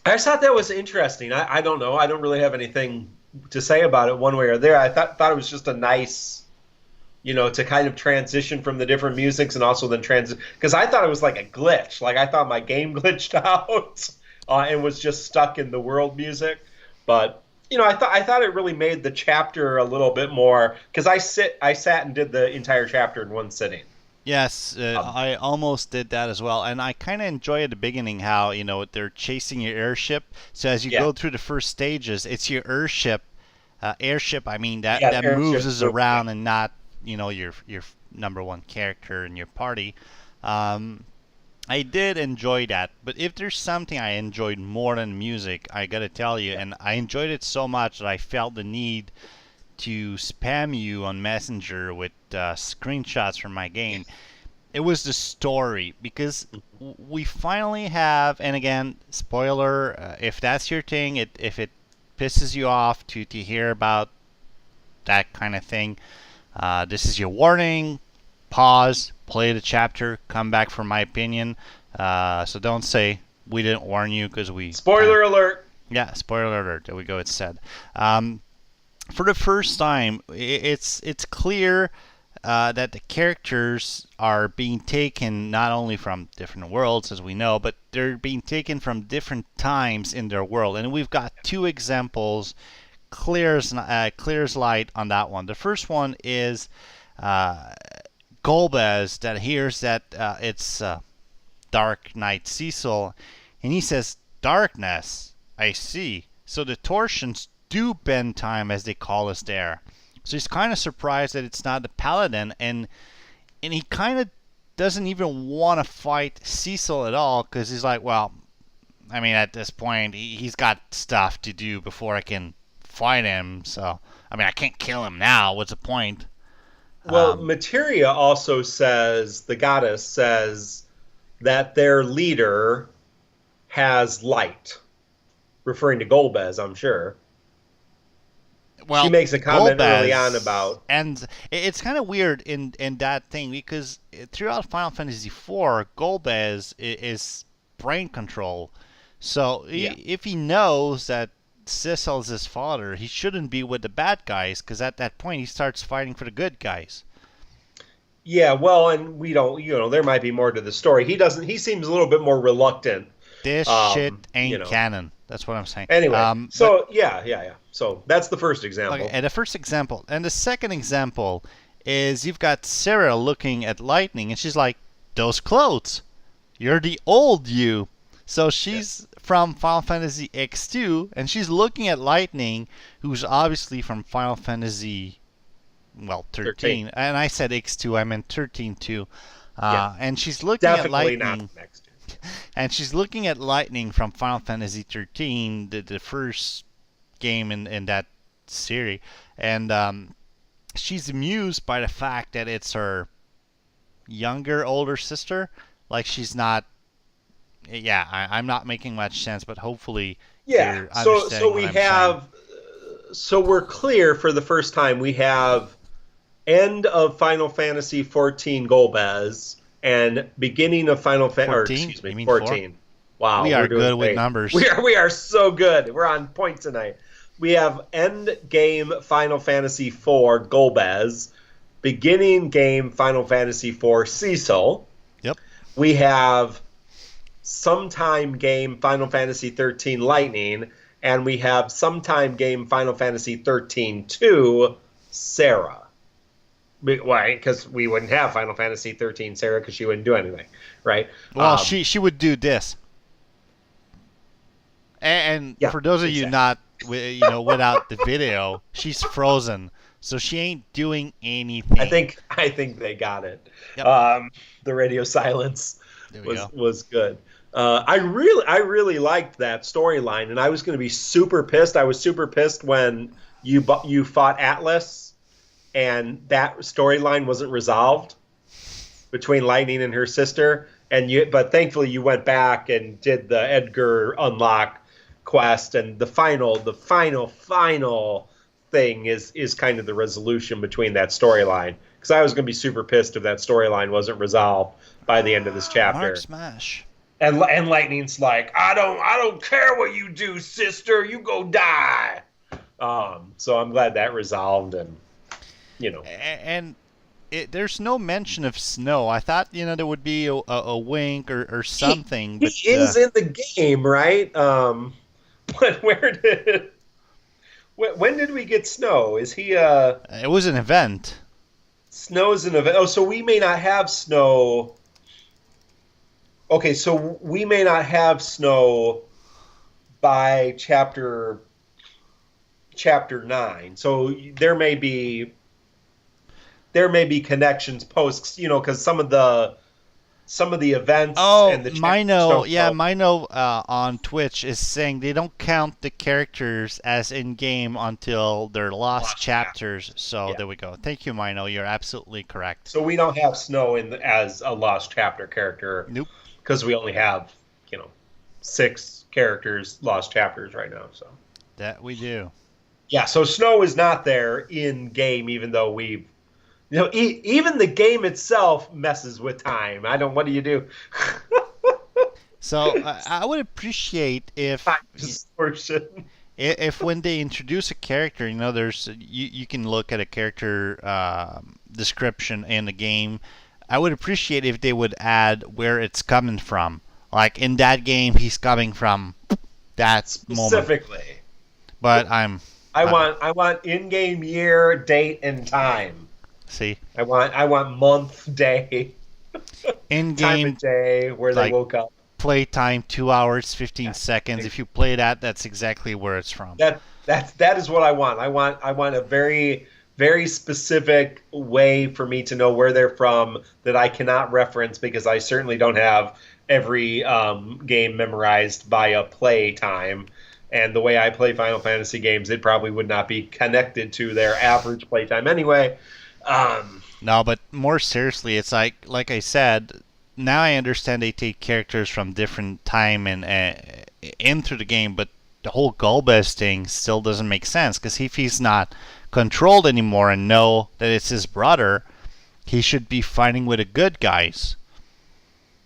Speaker 2: I just thought that was interesting. I don't know. I don't really have anything to say about it one way or the other. I thought it was just a nice to kind of transition from the different musics and also then because I thought it was like a glitch. Like I thought my game glitched out and was just stuck in the world music. But I thought it really made the chapter a little bit more, because I sat and did the entire chapter in one sitting.
Speaker 1: Yes, I almost did that as well, and I kind of enjoy at the beginning how they're chasing your airship. So as you go through the first stages, it's your airship. I mean that moves us around and not your number one character in your party. I did enjoy that, but if there's something I enjoyed more than music, I gotta tell you, and I enjoyed it so much that I felt the need to spam you on Messenger with screenshots from my game. It was the story, because we finally have, and again, spoiler, if that's your thing, if it pisses you off to hear about that kind of thing, this is your warning. Pause, play the chapter, come back for my opinion. So don't say we didn't warn you, because we...
Speaker 2: Spoiler alert!
Speaker 1: Yeah, spoiler alert. There we go, it's said. For the first time, it's clear that the characters are being taken not only from different worlds, as we know, but they're being taken from different times in their world. And we've got two examples, clear as light on that one. The first one is Golbez, that hears that it's Dark Knight Cecil, and he says, "Darkness, I see. So the Torsions do bend time, as they call us there." So he's kind of surprised that it's not the Paladin, and he kind of doesn't even want to fight Cecil at all, because he's like, well, I mean, at this point, he's got stuff to do before I can fight him, so, I mean, I can't kill him now. What's the point?
Speaker 2: Well, Materia also says, the goddess says, that their leader has light, referring to Golbez, I'm sure.
Speaker 1: Well,
Speaker 2: she makes a comment
Speaker 1: Golbez,
Speaker 2: early on about...
Speaker 1: And it's kind of weird in that thing, because throughout Final Fantasy IV, Golbez is brain control. So if he knows that Cecil's his father, he shouldn't be with the bad guys, because at that point he starts fighting for the good guys.
Speaker 2: Yeah, well, and we don't, there might be more to the story. He seems a little bit more reluctant.
Speaker 1: This shit ain't canon. That's what I'm saying.
Speaker 2: Anyway, yeah. So that's the first example.
Speaker 1: Okay, and the first example. And the second example is you've got Serah looking at Lightning, and she's like, "Those clothes. You're the old you." So she's from Final Fantasy X2, and she's looking at Lightning, who's obviously from Final Fantasy, 13. And I said X2, I meant 13 too. And she's looking at Lightning.
Speaker 2: Not next.
Speaker 1: And she's looking at Lightning from Final Fantasy 13, the first game in that series. And she's amused by the fact that it's her older sister. Like, she's not... Yeah, I'm not making much sense, but hopefully you're understanding what I'm saying.
Speaker 2: So we're clear for the first time. We have end of Final Fantasy XIV Golbez and beginning of Final Fantasy 14. Wow,
Speaker 1: we are good with numbers.
Speaker 2: We are so good. We're on point tonight. We have end game Final Fantasy IV Golbez, beginning game Final Fantasy IV Cecil.
Speaker 1: Yep.
Speaker 2: We have sometime game Final Fantasy 13 Lightning, and we have sometime game Final Fantasy 13 2 Serah. Why? Because we wouldn't have Final Fantasy 13 Serah, because she wouldn't do anything, right?
Speaker 1: Well, she would do this. And for those of you not without the video, she's frozen, so she ain't doing anything.
Speaker 2: I think they got it.
Speaker 1: Yep.
Speaker 2: The radio silence was good. I really liked that storyline, and I was going to be super pissed. I was super pissed when you fought Atlas, and that storyline wasn't resolved between Lightning and her sister. But thankfully you went back and did the Edgar unlock quest, and the final thing is kind of the resolution between that storyline. Because I was going to be super pissed if that storyline wasn't resolved by the end of this chapter.
Speaker 1: Mark Smash.
Speaker 2: And Lightning's like, I don't care what you do, sister. You go die. So I'm glad that resolved, and
Speaker 1: And there's no mention of snow. I thought, there would be a wink or something. But
Speaker 2: he is in the game, right? When did we get snow? Is he
Speaker 1: it was an event.
Speaker 2: Snow's an event. Oh, so we may not have snow. Okay, so we may not have snow by chapter 9. So there may be connections post, because some of the events. And the
Speaker 1: Mino on Twitch is saying they don't count the characters as in game until their lost chapters. So There we go. Thank you, Mino. You're absolutely correct.
Speaker 2: So we don't have snow as a lost chapter character.
Speaker 1: Nope.
Speaker 2: Because we only have 6 characters lost chapters right now. So
Speaker 1: that we do.
Speaker 2: Yeah. So snow is not there in game, even though we've. Even the game itself messes with time. What do you do?
Speaker 1: So I would appreciate if when they introduce a character, there's you can look at a character description in the game. I would appreciate if they would add where it's coming from. Like in that game, he's coming from that
Speaker 2: specifically.
Speaker 1: Moment. But I
Speaker 2: want in-game year, date, and time.
Speaker 1: See,
Speaker 2: I want month, day,
Speaker 1: in-game
Speaker 2: time of day where they woke up.
Speaker 1: Play time 2 hours 15 seconds. If you play that's exactly where it's from.
Speaker 2: That is what I want. I want a very, very specific way for me to know where they're from that I cannot reference because I certainly don't have every game memorized by a play time. And the way I play Final Fantasy games, it probably would not be connected to their average play time anyway.
Speaker 1: No, but more seriously, it's like I said, now I understand they take characters from different time and into the game, but the whole Golbez thing still doesn't make sense because if he's not controlled anymore and know that it's his brother, he should be fighting with the good guys.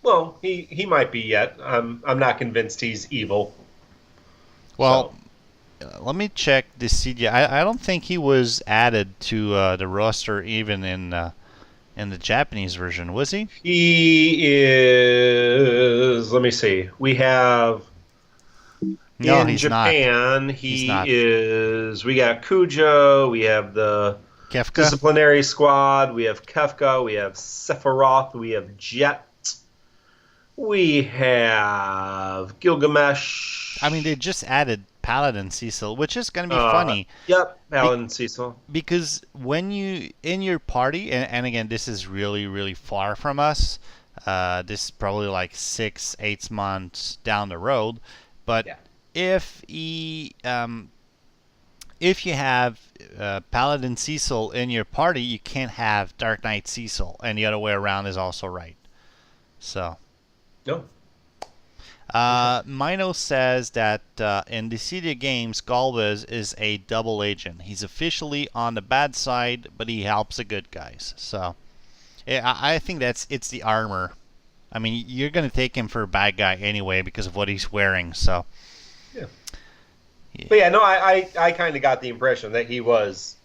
Speaker 2: Well, he might be yet. I'm not convinced he's evil.
Speaker 1: Well, let me check Dissidia. I don't think he was added to the roster even in the Japanese version, was he?
Speaker 2: He is. Let me see. We have.
Speaker 1: No,
Speaker 2: in
Speaker 1: he's
Speaker 2: Japan,
Speaker 1: not.
Speaker 2: He is. We got Kujo. We have the
Speaker 1: Kefka?
Speaker 2: Disciplinary Squad. We have Kefka. We have Sephiroth. We have Jet. We have Gilgamesh.
Speaker 1: I mean, they just added Paladin Cecil, which is going to be funny.
Speaker 2: Yep, Paladin Cecil.
Speaker 1: Because when you, in your party, and again, this is really, really far from us. This is probably like 6-8 months down the road. But if you have Paladin Cecil in your party, you can't have Dark Knight Cecil, and the other way around is also right. So.
Speaker 2: No.
Speaker 1: Mino says that in Dissidia games, Golbez is a double agent. He's officially on the bad side, but he helps the good guys. So, I think it's the armor. I mean, you're going to take him for a bad guy anyway because of what he's wearing. So,
Speaker 2: yeah. But yeah, no, I kind of got the impression that he was.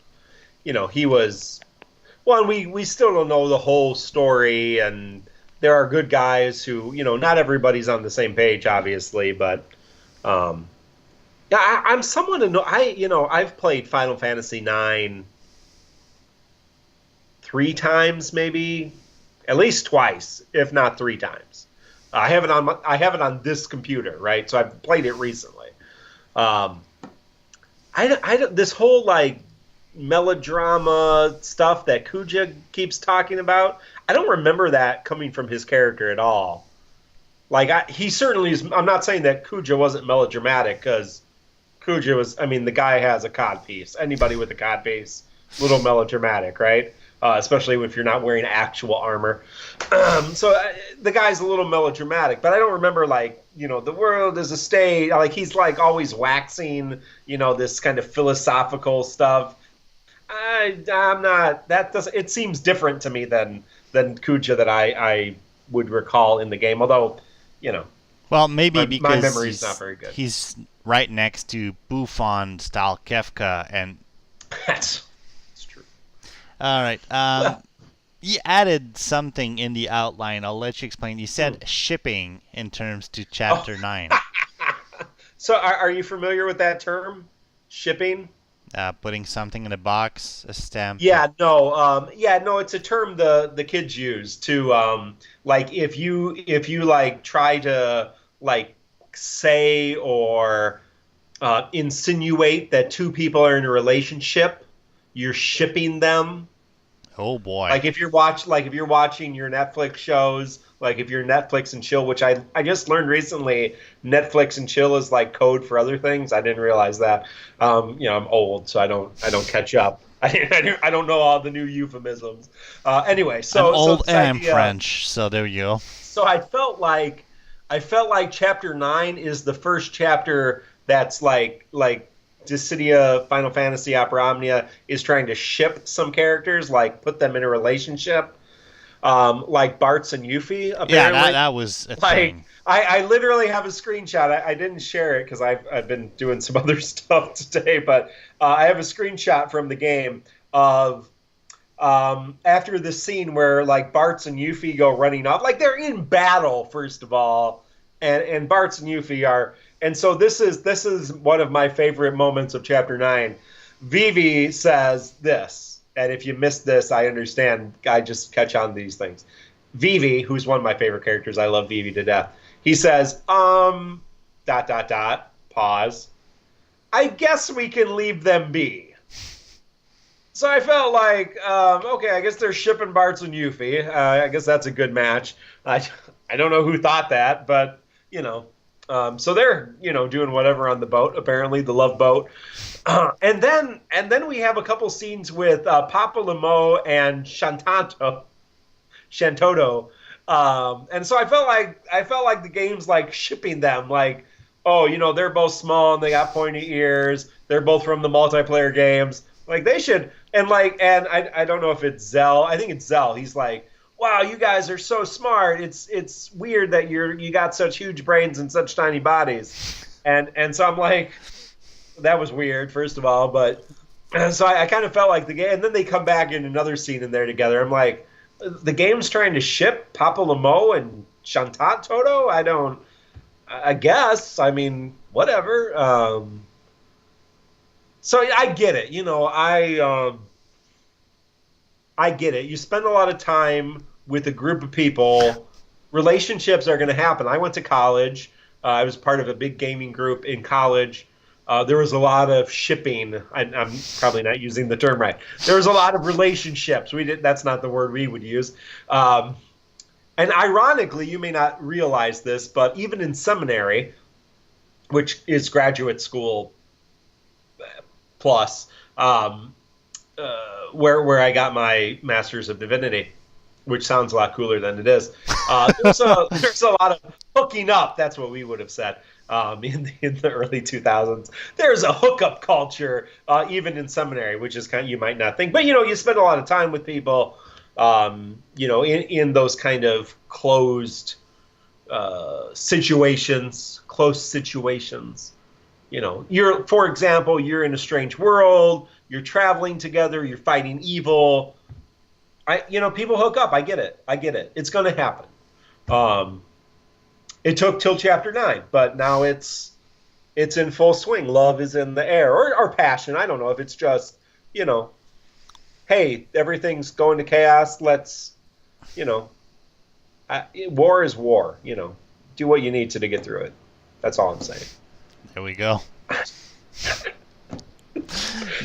Speaker 2: Well, we still don't know the whole story, and there are good guys who, not everybody's on the same page, obviously, but I'm someone to know. I've played Final Fantasy IX 3 times, maybe, at least twice, if not 3 times. I have it on this computer, right? So I've played it recently. This whole melodrama stuff that Kuja keeps talking about, I don't remember that coming from his character at all. He certainly is. I'm not saying that Kuja wasn't melodramatic, because Kuja was. I mean, the guy has a codpiece. Anybody with a codpiece, a little melodramatic, right? Especially if you're not wearing actual armor. So the guy's a little melodramatic, but I don't remember the world is a stage. He's always waxing, this kind of philosophical stuff. I'm not. That doesn't. It seems different to me than Kuja that I would recall in the game. Although,
Speaker 1: well, maybe because
Speaker 2: my memory's not very good.
Speaker 1: He's right next to Buffon style Kefka, and
Speaker 2: that's true.
Speaker 1: All right. You added something in the outline. I'll let you explain. You said shipping in terms to chapter 9.
Speaker 2: So are you familiar with that term? Shipping?
Speaker 1: Putting something in a box, a stamp.
Speaker 2: Yeah, no, it's a term the kids use to like if you like try to like say or insinuate that two people are in a relationship, you're shipping them.
Speaker 1: Oh boy.
Speaker 2: Like if you're watching your Netflix shows, like if you're Netflix and chill, which I just learned recently, Netflix and chill is like code for other things. I didn't realize that. I'm old, so I don't catch up. I don't know all the new euphemisms. Anyway, so
Speaker 1: I'm old and I'm
Speaker 2: idea,
Speaker 1: French, so there you go.
Speaker 2: So I felt like chapter 9 is the first chapter that's like Dissidia Final Fantasy Opera Omnia is trying to ship some characters, like put them in a relationship, like Bartz and Yuffie. Apparently.
Speaker 1: Yeah, that was a thing.
Speaker 2: I literally have a screenshot. I didn't share it because I've been doing some other stuff today, but I have a screenshot from the game of after the scene where like Bartz and Yuffie go running off, like they're in battle first of all, and Bartz and Yuffie are. And so this is one of my favorite moments of chapter 9. Vivi says this, and if you missed this, I understand. I just catch on to these things. Vivi, who's one of my favorite characters, I love Vivi to death. He says, ... pause. I guess we can leave them be. So I felt like, okay, I guess they're shipping Bartz and Yuffie. I guess that's a good match. I don't know who thought that, but you know. So they're doing whatever on the boat, apparently the love boat, and then we have a couple scenes with Papa Lemo and Shantoto, and so I felt like the game's like shipping them, like, oh, they're both small and they got pointy ears, they're both from the multiplayer games, like they should, and I don't know if it's Zell, I think it's Zell, he's like, wow, you guys are so smart. It's weird that you got such huge brains and such tiny bodies. And so I'm like, that was weird, first of all. But so I kind of felt like the game. And then they come back in another scene in there together. I'm like, the game's trying to ship Papa Lemo and Shantat Toto? I guess. I mean, whatever. So I get it. I get it. You spend a lot of time with a group of people. Relationships are going to happen. I went to college. I was part of a big gaming group in college. There was a lot of shipping. I'm probably not using the term right. There was a lot of relationships. That's not the word we would use. And ironically, you may not realize this, but even in seminary, which is graduate school plus, where I got my Master's of Divinity, which sounds a lot cooler than it is. There's a lot of hooking up. That's what we would have said in the early 2000s. There's a hookup culture even in seminary, which is kind of, you might not think, but you spend a lot of time with people, in those kind of closed situations, close situations. For example, you're in a strange world. You're traveling together. You're fighting evil. People hook up. I get it. It's going to happen. It took till chapter 9, but now it's in full swing. Love is in the air, or passion. I don't know if it's just, hey, everything's going to chaos. Let's, war is war. Do what you need to get through it. That's all I'm saying.
Speaker 1: There we go.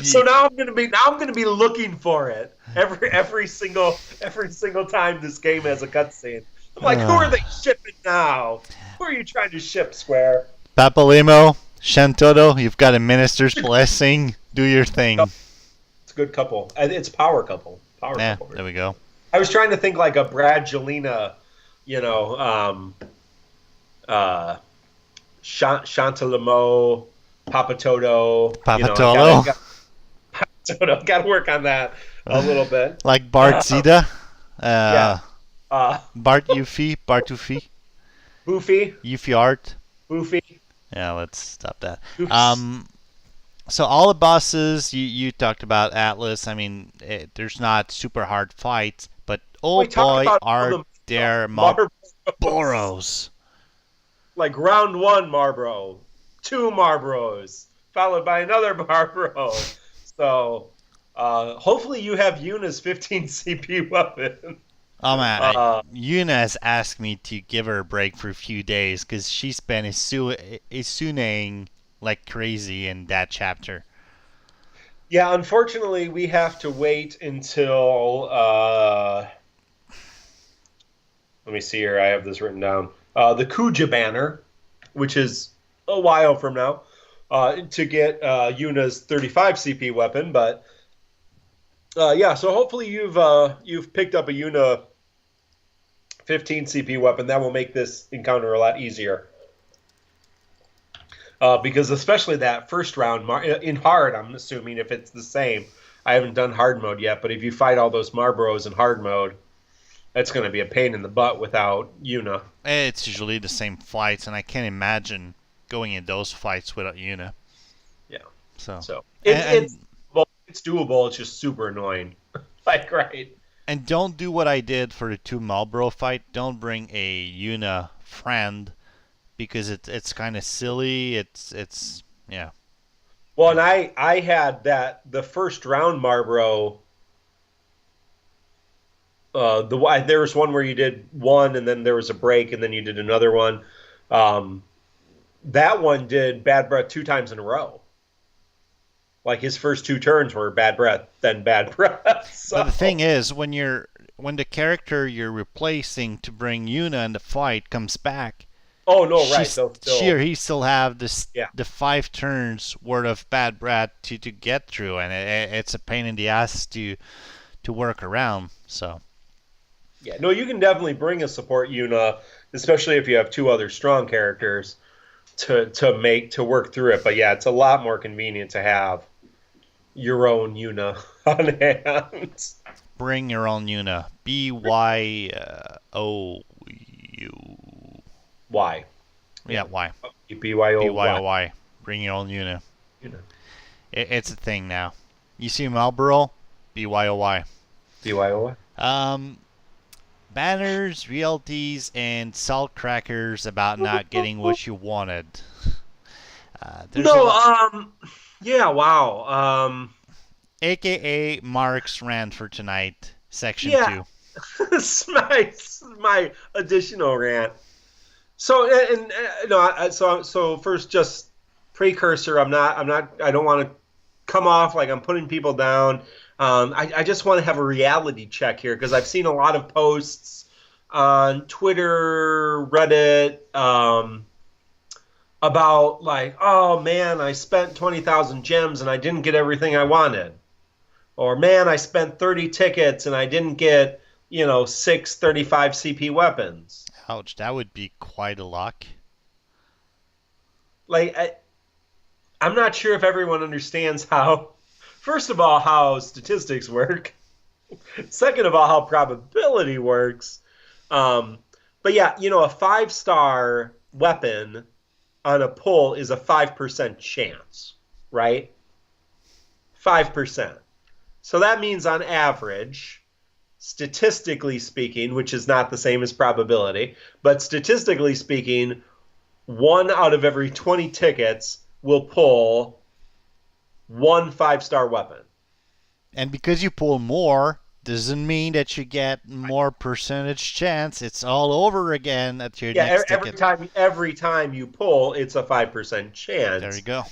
Speaker 2: So now I'm gonna be looking for it every single time this game has a cutscene. I'm like, who are they shipping now? Who are you trying to ship, Square?
Speaker 1: Papalimo, Shantoto, you've got a minister's blessing. Do your thing.
Speaker 2: It's a good couple. It's power couple. Couple.
Speaker 1: There we go.
Speaker 2: I was trying to think like a Brad Jelena, Chantalamo, Papatoto.
Speaker 1: Papatolo.
Speaker 2: Papatoto. Got to work on that a little bit.
Speaker 1: Like Bart Zeta.
Speaker 2: Yeah.
Speaker 1: Bart Yuffie. Bartufi.
Speaker 2: Boofy.
Speaker 1: Yuffie Art.
Speaker 2: Boofy.
Speaker 1: Yeah, let's stop that.
Speaker 2: Oops.
Speaker 1: So all the bosses, you talked about Atlas. I mean, there's not super hard fights, but oh
Speaker 2: talk
Speaker 1: boy,
Speaker 2: about all
Speaker 1: are
Speaker 2: the
Speaker 1: there
Speaker 2: Marlboros.
Speaker 1: Marlboros.
Speaker 2: Like round 1 Marlboro, 2 Marlboros, followed by another Marlboro. So hopefully you have Yuna's 15 CP weapon.
Speaker 1: Oh man, Yuna has asked me to give her a break for a few days because she's been Isuneing like crazy in that chapter.
Speaker 2: Yeah, unfortunately, we have to wait until. Let me see here. I have this written down. The Kuja banner, which is a while from now, to get Yuna's 35 CP weapon. But yeah, so hopefully you've picked up a Yuna 15 CP weapon. That will make this encounter a lot easier. Because especially that first round in hard, I'm assuming if it's the same. I haven't done hard mode yet, but if you fight all those Marlboros in hard mode, that's going to be a pain in the butt without Yuna.
Speaker 1: It's usually the same fights, and I can't imagine going in those fights without Yuna.
Speaker 2: Yeah.
Speaker 1: So
Speaker 2: it's doable. It's just super annoying. Like, right.
Speaker 1: And don't do what I did for the 2 Marlboro fight. Don't bring a Yuna friend because it's kind of silly. It's yeah.
Speaker 2: Well, and I had the first round Marlboro. There was one where you did one, and then there was a break, and then you did another one. That one did bad breath 2 times in a row. Like his first 2 turns were bad breath, then bad breath. So.
Speaker 1: But the thing is, when the character you're replacing to bring Yuna in the fight comes back.
Speaker 2: Oh no, right?
Speaker 1: He still have the 5 turns worth of bad breath to get through, and it's a pain in the ass to work around. So.
Speaker 2: Yeah, no, you can definitely bring a support Yuna, especially if you have 2 other strong characters to work through it. But yeah, it's a lot more convenient to have your own Yuna on hand.
Speaker 1: Bring your own Yuna. BYOU.
Speaker 2: Y.
Speaker 1: Yeah, Y.
Speaker 2: BYOY.
Speaker 1: Bring your own Yuna. It's a thing now. You see Marlboro? BYOY.
Speaker 2: BYOY.
Speaker 1: Banners, realties, and salt crackers about not getting what you wanted.
Speaker 2: Yeah, wow.
Speaker 1: AKA Mark's rant for tonight, section 2.
Speaker 2: It's my additional rant. So first, just precursor. I don't want to come off like I'm putting people down. I just want to have a reality check here because I've seen a lot of posts on Twitter, Reddit, about like, oh man, I spent 20,000 gems and I didn't get everything I wanted. Or man, I spent 30 tickets and I didn't get, 6 35 CP weapons.
Speaker 1: Ouch, that would be quite a luck.
Speaker 2: Like, I'm not sure if everyone understands first of all, how statistics work. Second of all, how probability works. But yeah, a 5-star weapon on a pull is a 5% chance, right? 5%. So that means on average, statistically speaking, which is not the same as probability, but statistically speaking, 1 out of every 20 tickets will pull 1 5-star weapon.
Speaker 1: And because you pull more, doesn't mean that you get more percentage chance. It's all over again at your next ticket.
Speaker 2: Every time you pull, it's a 5% chance.
Speaker 1: There you go.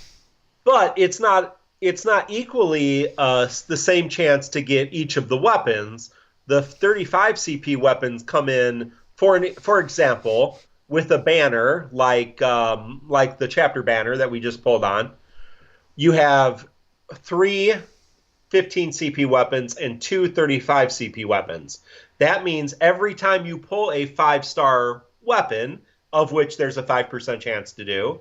Speaker 2: But it's not equally the same chance to get each of the weapons. The 35 CP weapons come in, for example, with a banner like the chapter banner that we just pulled on. You have 3 15 CP weapons and 2 35 CP weapons. That means every time you pull a 5-star weapon, of which there's a 5% chance to do,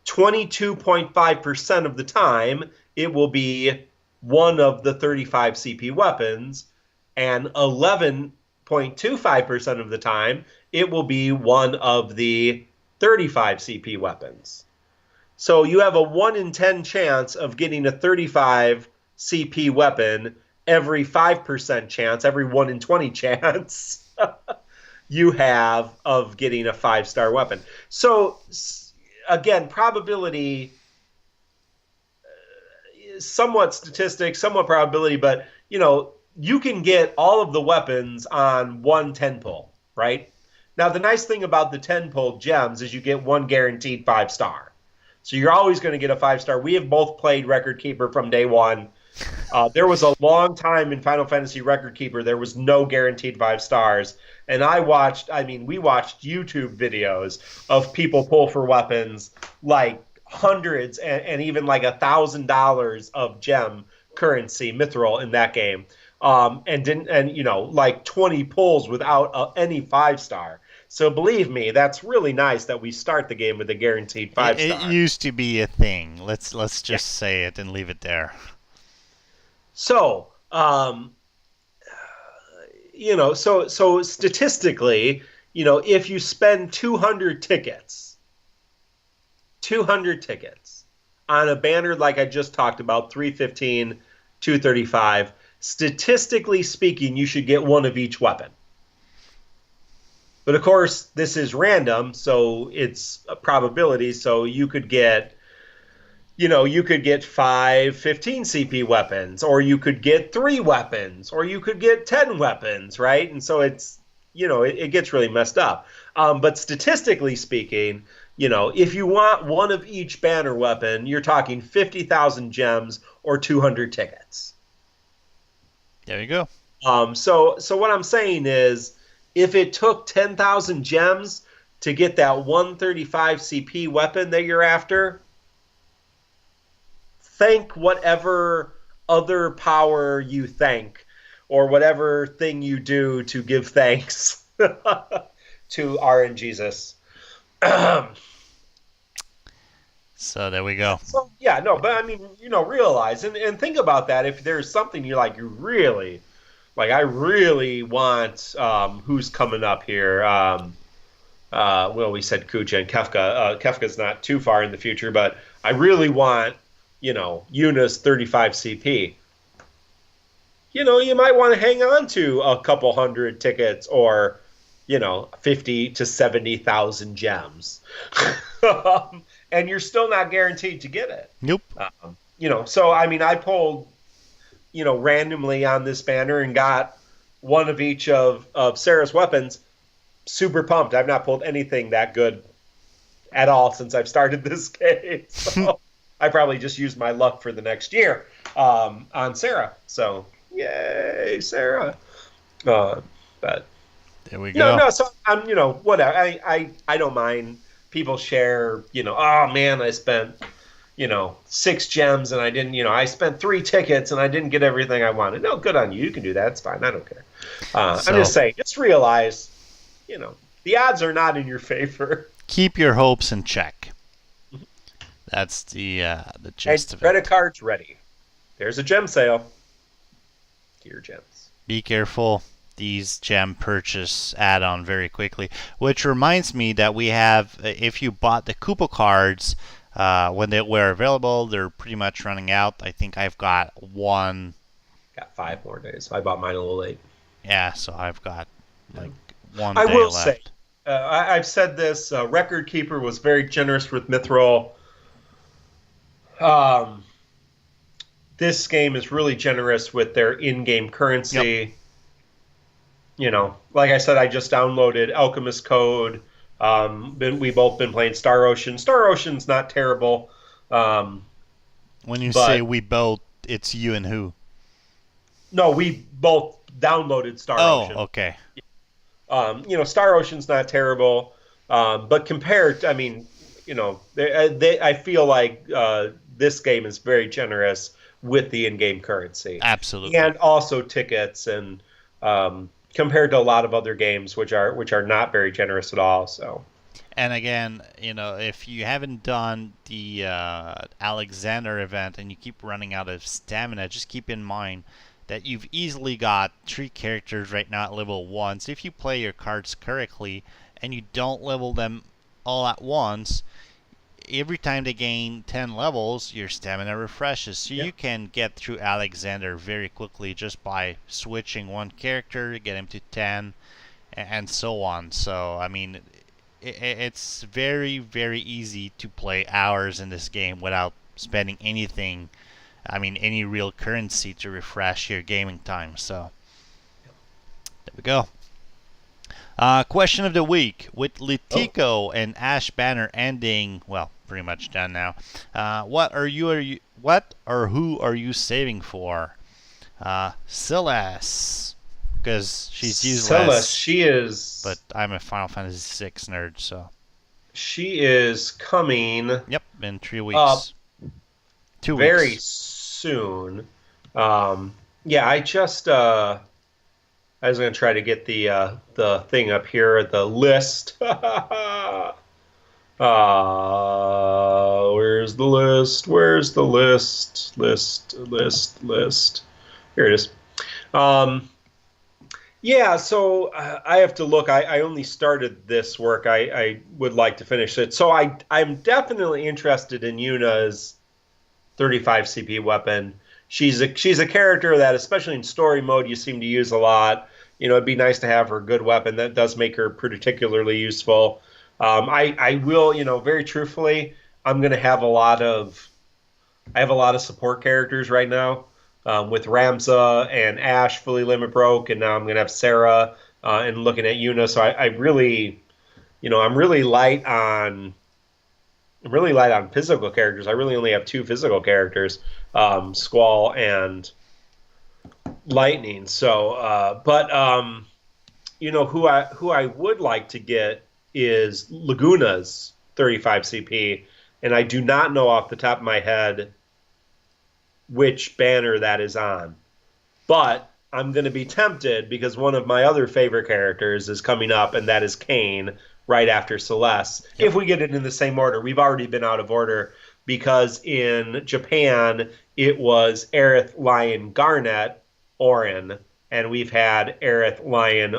Speaker 2: 22.5% of the time it will be one of the 35 CP weapons, and 11.25% of the time it will be one of the 35 CP weapons. So you have a 1 in 10 chance of getting a 35 CP weapon every 5% chance, every 1 in 20 chance you have of getting a 5-star weapon. So, again, probability, somewhat statistics, somewhat probability, but, you can get all of the weapons on one 10-pull, right? Now, the nice thing about the 10-pull gems is you get one guaranteed 5-star. So you're always going to get a 5-star. We have both played Record Keeper from day one. There was a long time in Final Fantasy Record Keeper, there was no guaranteed 5 stars. And we watched YouTube videos of people pull for weapons like hundreds and even like $1,000 of gem currency, mithril in that game. Like 20 pulls without any 5-star. So believe me, that's really nice that we start the game with a guaranteed 5-star.
Speaker 1: It used to be a thing. Let's just say it and leave it there.
Speaker 2: So, so statistically, if you spend 200 tickets on a banner like I just talked about, 315, 235, statistically speaking, you should get one of each weapon. But of course, this is random, so it's a probability. So you could get, 5 15 CP weapons, or you could get 3 weapons, or you could get 10 weapons, right? And so it's, it gets really messed up. But statistically speaking, if you want one of each banner weapon, you're talking 50,000 gems or 200 tickets.
Speaker 1: There you go.
Speaker 2: So what I'm saying is, if it took 10,000 gems to get that 135 CP weapon that you're after, thank whatever other power you thank, or whatever thing you do to give thanks to RN Jesus.
Speaker 1: So there we go.
Speaker 2: So, yeah, no, but I mean, realize and think about that. If there's something you really, like, I really want, who's coming up here? Well, we said Kuja and Kefka. Kefka's not too far in the future, but I really want, Yuna's 35 CP. You might want to hang on to a couple hundred tickets or, 50 to 70,000 gems. And you're still not guaranteed to get it.
Speaker 1: Nope.
Speaker 2: So, I mean, I pulled, randomly on this banner and got one of each of Serah's weapons. Super pumped. I've not pulled anything that good at all since I've started this game. So I probably just used my luck for the next year on Serah. So, yay, Serah. But
Speaker 1: there we go.
Speaker 2: No, so I'm, whatever. I don't mind. People share, oh man, I spent, 6 gems and I didn't, I spent 3 tickets and I didn't get everything I wanted. No, good on you. You can do that. It's fine. I don't care. I'm just saying, just realize, the odds are not in your favor.
Speaker 1: Keep your hopes in check. That's the gist of it.
Speaker 2: Credit cards ready. There's a gem sale. Get your gems.
Speaker 1: Be careful. These gem purchase add-on very quickly, which reminds me that we have, if you bought the COOP cards when they were available, they're pretty much running out. I think I've got 1.
Speaker 2: Got 5 more days. I bought mine a little late.
Speaker 1: Yeah, so I've got like 1
Speaker 2: I
Speaker 1: day
Speaker 2: will
Speaker 1: left.
Speaker 2: say, I've said this. Record Keeper was very generous with mithril. This game is really generous with their in-game currency.
Speaker 1: Yep.
Speaker 2: Like I said, I just downloaded Alchemist Code. We both been playing Star Ocean. Star Ocean's not terrible.
Speaker 1: When you say we both, it's you and who?
Speaker 2: No, we both downloaded Star Ocean.
Speaker 1: Oh, okay.
Speaker 2: Star Ocean's not terrible, but compared, I feel like this game is very generous with the in-game currency.
Speaker 1: Absolutely.
Speaker 2: And also tickets and. Compared to a lot of other games, which are not very generous at all. So,
Speaker 1: and again, if you haven't done the Alexander event and you keep running out of stamina, just keep in mind that you've easily got 3 characters right now at level 1. So if you play your cards correctly and you don't level them all at once, every time they gain 10 levels, your stamina refreshes. So you can get through Alexander very quickly just by switching one character, get him to 10, and so on. So, I mean, it's very, very easy to play hours in this game without spending anything, I mean, any real currency to refresh your gaming time. So, there we go. Question of the week. With LiTiKo and Ashe Banner ending, well, pretty much done now. What or who are you saving for? Celeste, because she's useless.
Speaker 2: Celeste, she is.
Speaker 1: But I'm a Final Fantasy VI nerd, so.
Speaker 2: She is coming.
Speaker 1: Yep, in 3 weeks. 2 weeks.
Speaker 2: Very soon. Yeah, I was going to try to get the thing up here, the list. Where's the list? Where's the list? List. Here it is. Yeah, so I have to look. I only started this work. I would like to finish it. So I'm definitely interested in Yuna's 35 CP weapon. She's a character that, especially in story mode, you seem to use a lot. You know, it'd be nice to have her good weapon. That does make her particularly useful. I will, you know, very truthfully, I'm going to have I have a lot of support characters right now, with Ramza and Ashe fully limit broke, and now I'm going to have Serah, and looking at Yuna. So I really, you know, I'm really light on physical characters. I really only have 2 physical characters, Squall and Lightning. So, you know, who I would like to get is Laguna's 35 CP, and I do not know off the top of my head which banner that is on. But I'm going to be tempted because one of my other favorite characters is coming up, and that is Kain, right after Celeste. Yep. If we get it in the same order. We've already been out of order because in Japan it was Aerith, Lion, Garnet, Auron, and we've had Aerith, Lion,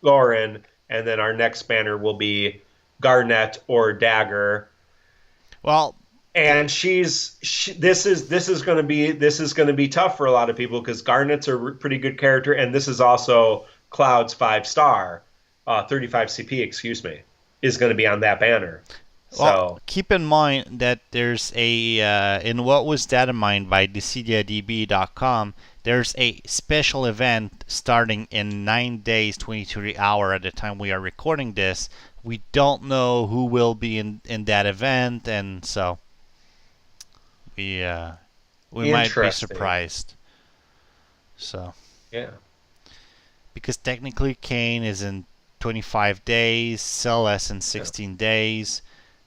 Speaker 2: Auron, and then our next banner will be Garnet or Dagger.
Speaker 1: Well,
Speaker 2: and this is going to be tough for a lot of people because Garnet's a pretty good character, and this is also Cloud's 5-star. 35 CP, excuse me, is going to be on that banner.
Speaker 1: Well, keep in mind that there's a in What Was Data Mined by DissidiaDB.com, there's a special event starting in 9 days, 23 hours at the time we are recording this. We don't know who will be in that event, and so we might be surprised. So
Speaker 2: yeah,
Speaker 1: because technically Kain is in 25 days, Celeste in 16 days.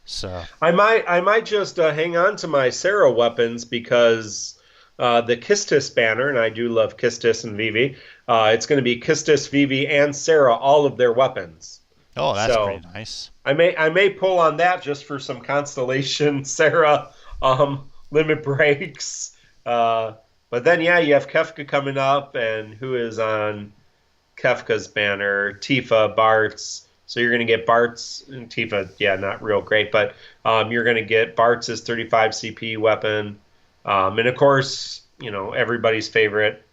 Speaker 1: So
Speaker 2: I might just hang on to my Serah weapons because the Kistis banner, and I do love Kistis and Vivi, it's going to be Kistis, Vivi, and Serah, all of their weapons.
Speaker 1: Oh, that's pretty nice.
Speaker 2: I may pull on that just for some Constellation Serah limit breaks. But then, yeah, you have Kefka coming up, and who is on Kefka's banner? Tifa, Bartz. So you're going to get Bartz and Tifa. Yeah, not real great, but you're going to get Bartz's 35 CP weapon. And of course, you know, everybody's favorite,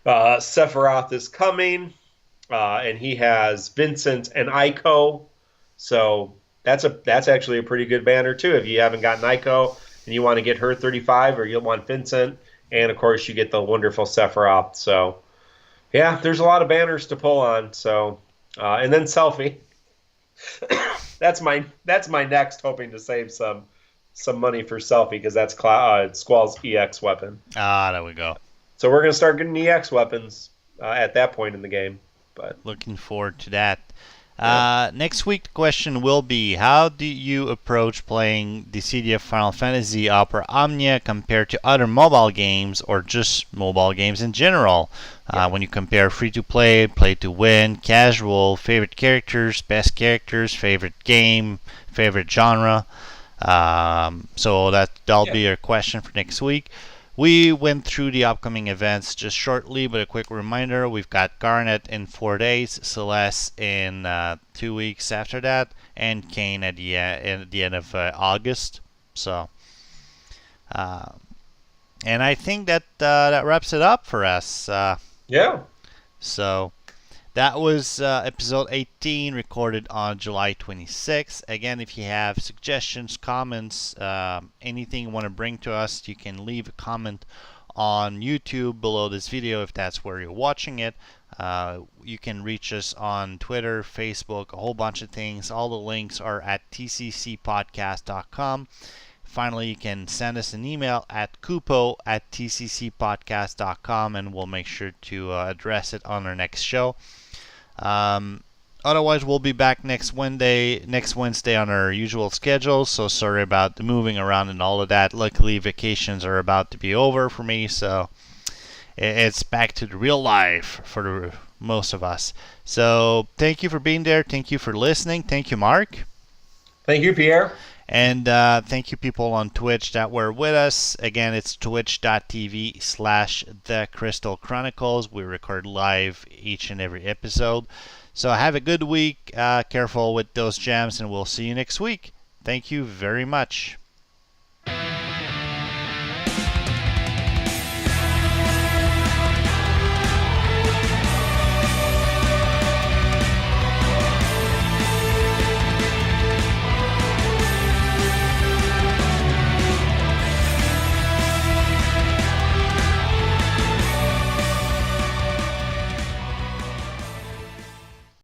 Speaker 2: Sephiroth is coming, and he has Vincent and Ico. So that's actually a pretty good banner too. If you haven't gotten Ico and you want to get her 35, or you'll want Vincent, and of course you get the wonderful Sephiroth. So yeah, there's a lot of banners to pull on. So and then Selfie. that's my next, hoping to save some money for Selfie because that's Squall's EX weapon.
Speaker 1: Ah, there we go.
Speaker 2: So we're gonna start getting EX weapons at that point in the game. But
Speaker 1: looking forward to that. Next week the question will be, how do you approach playing Dissidia Final Fantasy Opera Omnia compared to other mobile games or just mobile games in general? When you compare free-to-play, play-to-win, casual, favorite characters, best characters, favorite game, favorite genre. So that'll be our question for next week. We went through the upcoming events just shortly, but a quick reminder, we've got Garnet in 4 days, Celeste in 2 weeks after that, and Kane at the end of August. So, and I think that that wraps it up for us.
Speaker 2: Yeah.
Speaker 1: So that was episode 18, recorded on July 26th. Again, if you have suggestions, comments, anything you want to bring to us, you can leave a comment on YouTube below this video if that's where you're watching it. You can reach us on Twitter, Facebook, a whole bunch of things. All the links are at tccpodcast.com. Finally, you can send us an email at kupo@tccpodcast.com, and we'll make sure to address it on our next show. Otherwise, we'll be back next Wednesday on our usual schedule. So sorry about the moving around and all of that. Luckily, vacations are about to be over for me, so it's back to the real life for most of us. So thank you for being there. Thank you for listening. Thank you, Mark.
Speaker 2: Thank you, Pierre.
Speaker 1: And thank you, people on Twitch that were with us. Again, it's twitch.tv/The Crystal Chronicles. We record live each and every episode. So have a good week. Careful with those jams, and we'll see you next week. Thank you very much.